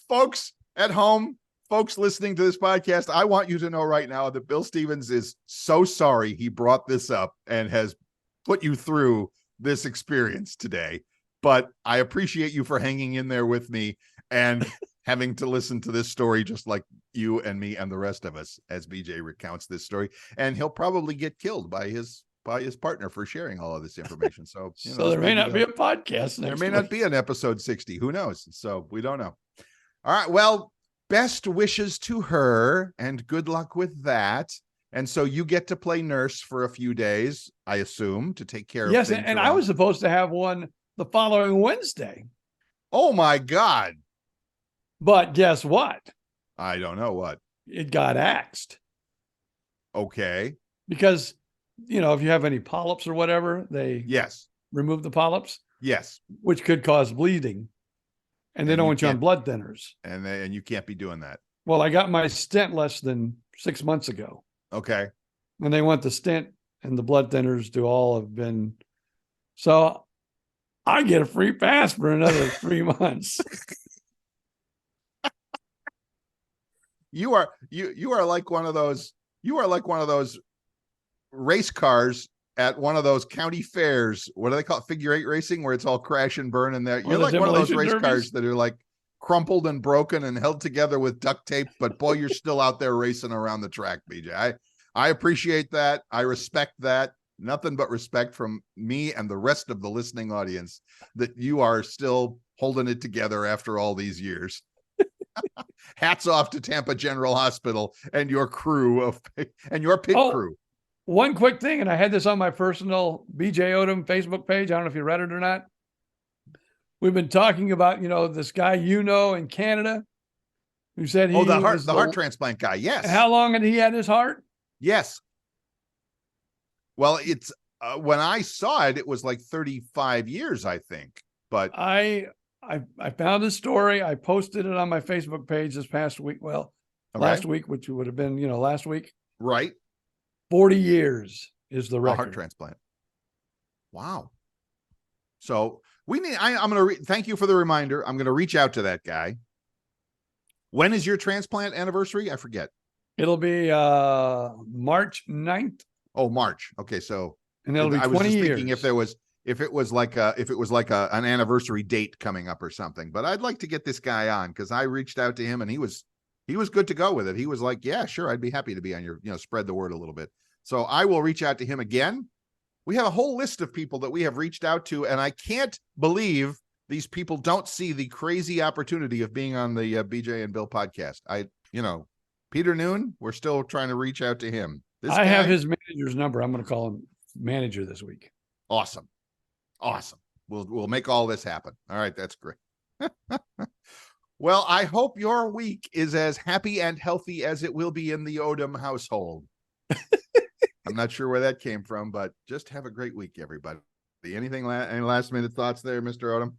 Speaker 3: Folks at home, folks listening to this podcast, I want you to know right now that Bill Stevens is so sorry he brought this up and has put you through this experience today. But I appreciate you for hanging in there with me and having to listen to this story just like you and me and the rest of us as BJ recounts this story. And he'll probably get killed by his partner for sharing all of this information. So,
Speaker 2: there may not be a podcast.
Speaker 3: There may not be an episode 60. Who knows? So we don't know. All right. Well, best wishes to her and good luck with that. And so you get to play nurse for a few days, I assume, to take care of things.
Speaker 2: Yes, and I was supposed to have one the following Wednesday.
Speaker 3: Oh, my God.
Speaker 2: But guess what?
Speaker 3: I don't know what.
Speaker 2: It got axed.
Speaker 3: Okay.
Speaker 2: Because, if you have any polyps or whatever, they remove the polyps.
Speaker 3: Yes.
Speaker 2: Which could cause bleeding. And they don't want you on blood thinners.
Speaker 3: And you can't be doing that.
Speaker 2: Well, I got my stent less than 6 months ago.
Speaker 3: Okay.
Speaker 2: And they want the stent and the blood thinners to all have been. So I get a free pass for another 3 months.
Speaker 3: You are like one of those race cars at one of those county fairs. What do they call it? Figure 8 racing, where it's all crash and burn in there. You're like one of those race cars that are like crumpled and broken and held together with duct tape, but boy, you're still out there racing around the track, BJ. I appreciate that. I respect that. Nothing but respect from me and the rest of the listening audience that you are still holding it together after all these years. Hats off to Tampa General Hospital and your crew and your pit crew.
Speaker 2: One quick thing, and I had this on my personal BJ Odom Facebook page. I don't know if you read it or not. We've been talking about, this guy in Canada who said
Speaker 3: the heart transplant guy. Yes.
Speaker 2: How long had he had his heart?
Speaker 3: Yes. Well, it's when I saw it, it was like 35 years, I think. But
Speaker 2: I found a story. I posted it on my Facebook page this past week. Well, last week, which would have been, last week.
Speaker 3: Right.
Speaker 2: 40 years is the record.
Speaker 3: A heart transplant. Wow. So I'm going to thank you for the reminder. I'm going to reach out to that guy. When is your transplant anniversary? I forget.
Speaker 2: It'll be March 9th.
Speaker 3: Oh, March. Okay. So,
Speaker 2: and it'll be 20
Speaker 3: I was just
Speaker 2: years.
Speaker 3: Thinking if it was like an anniversary date coming up or something, but I'd like to get this guy on because I reached out to him and he was good to go with it. He was like, yeah, sure. I'd be happy to be on your, spread the word a little bit. So I will reach out to him again. We have a whole list of people that we have reached out to, and I can't believe these people don't see the crazy opportunity of being on the BJ and Bill podcast. Peter Noon, we're still trying to reach out to him.
Speaker 2: I have his manager's number. I'm going to call him manager this week.
Speaker 3: Awesome. We'll make all this happen. All right. That's great. Well, I hope your week is as happy and healthy as it will be in the Odom household. I'm not sure where that came from, but just have a great week, everybody. Any last minute thoughts there, Mr. Odom?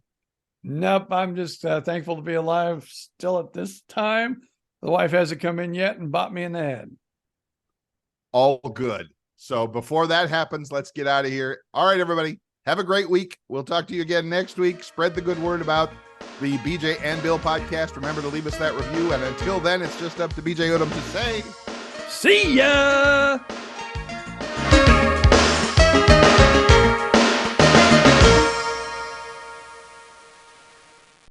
Speaker 2: Nope. I'm just thankful to be alive still at this time. The wife hasn't come in yet and bopped me in the head.
Speaker 3: All good. So before that happens, let's get out of here. All right, everybody. Have a great week. We'll talk to you again next week. Spread the good word about the BJ and Bill podcast. Remember to leave us that review. And until then, it's just up to BJ Odom to say,
Speaker 2: see ya.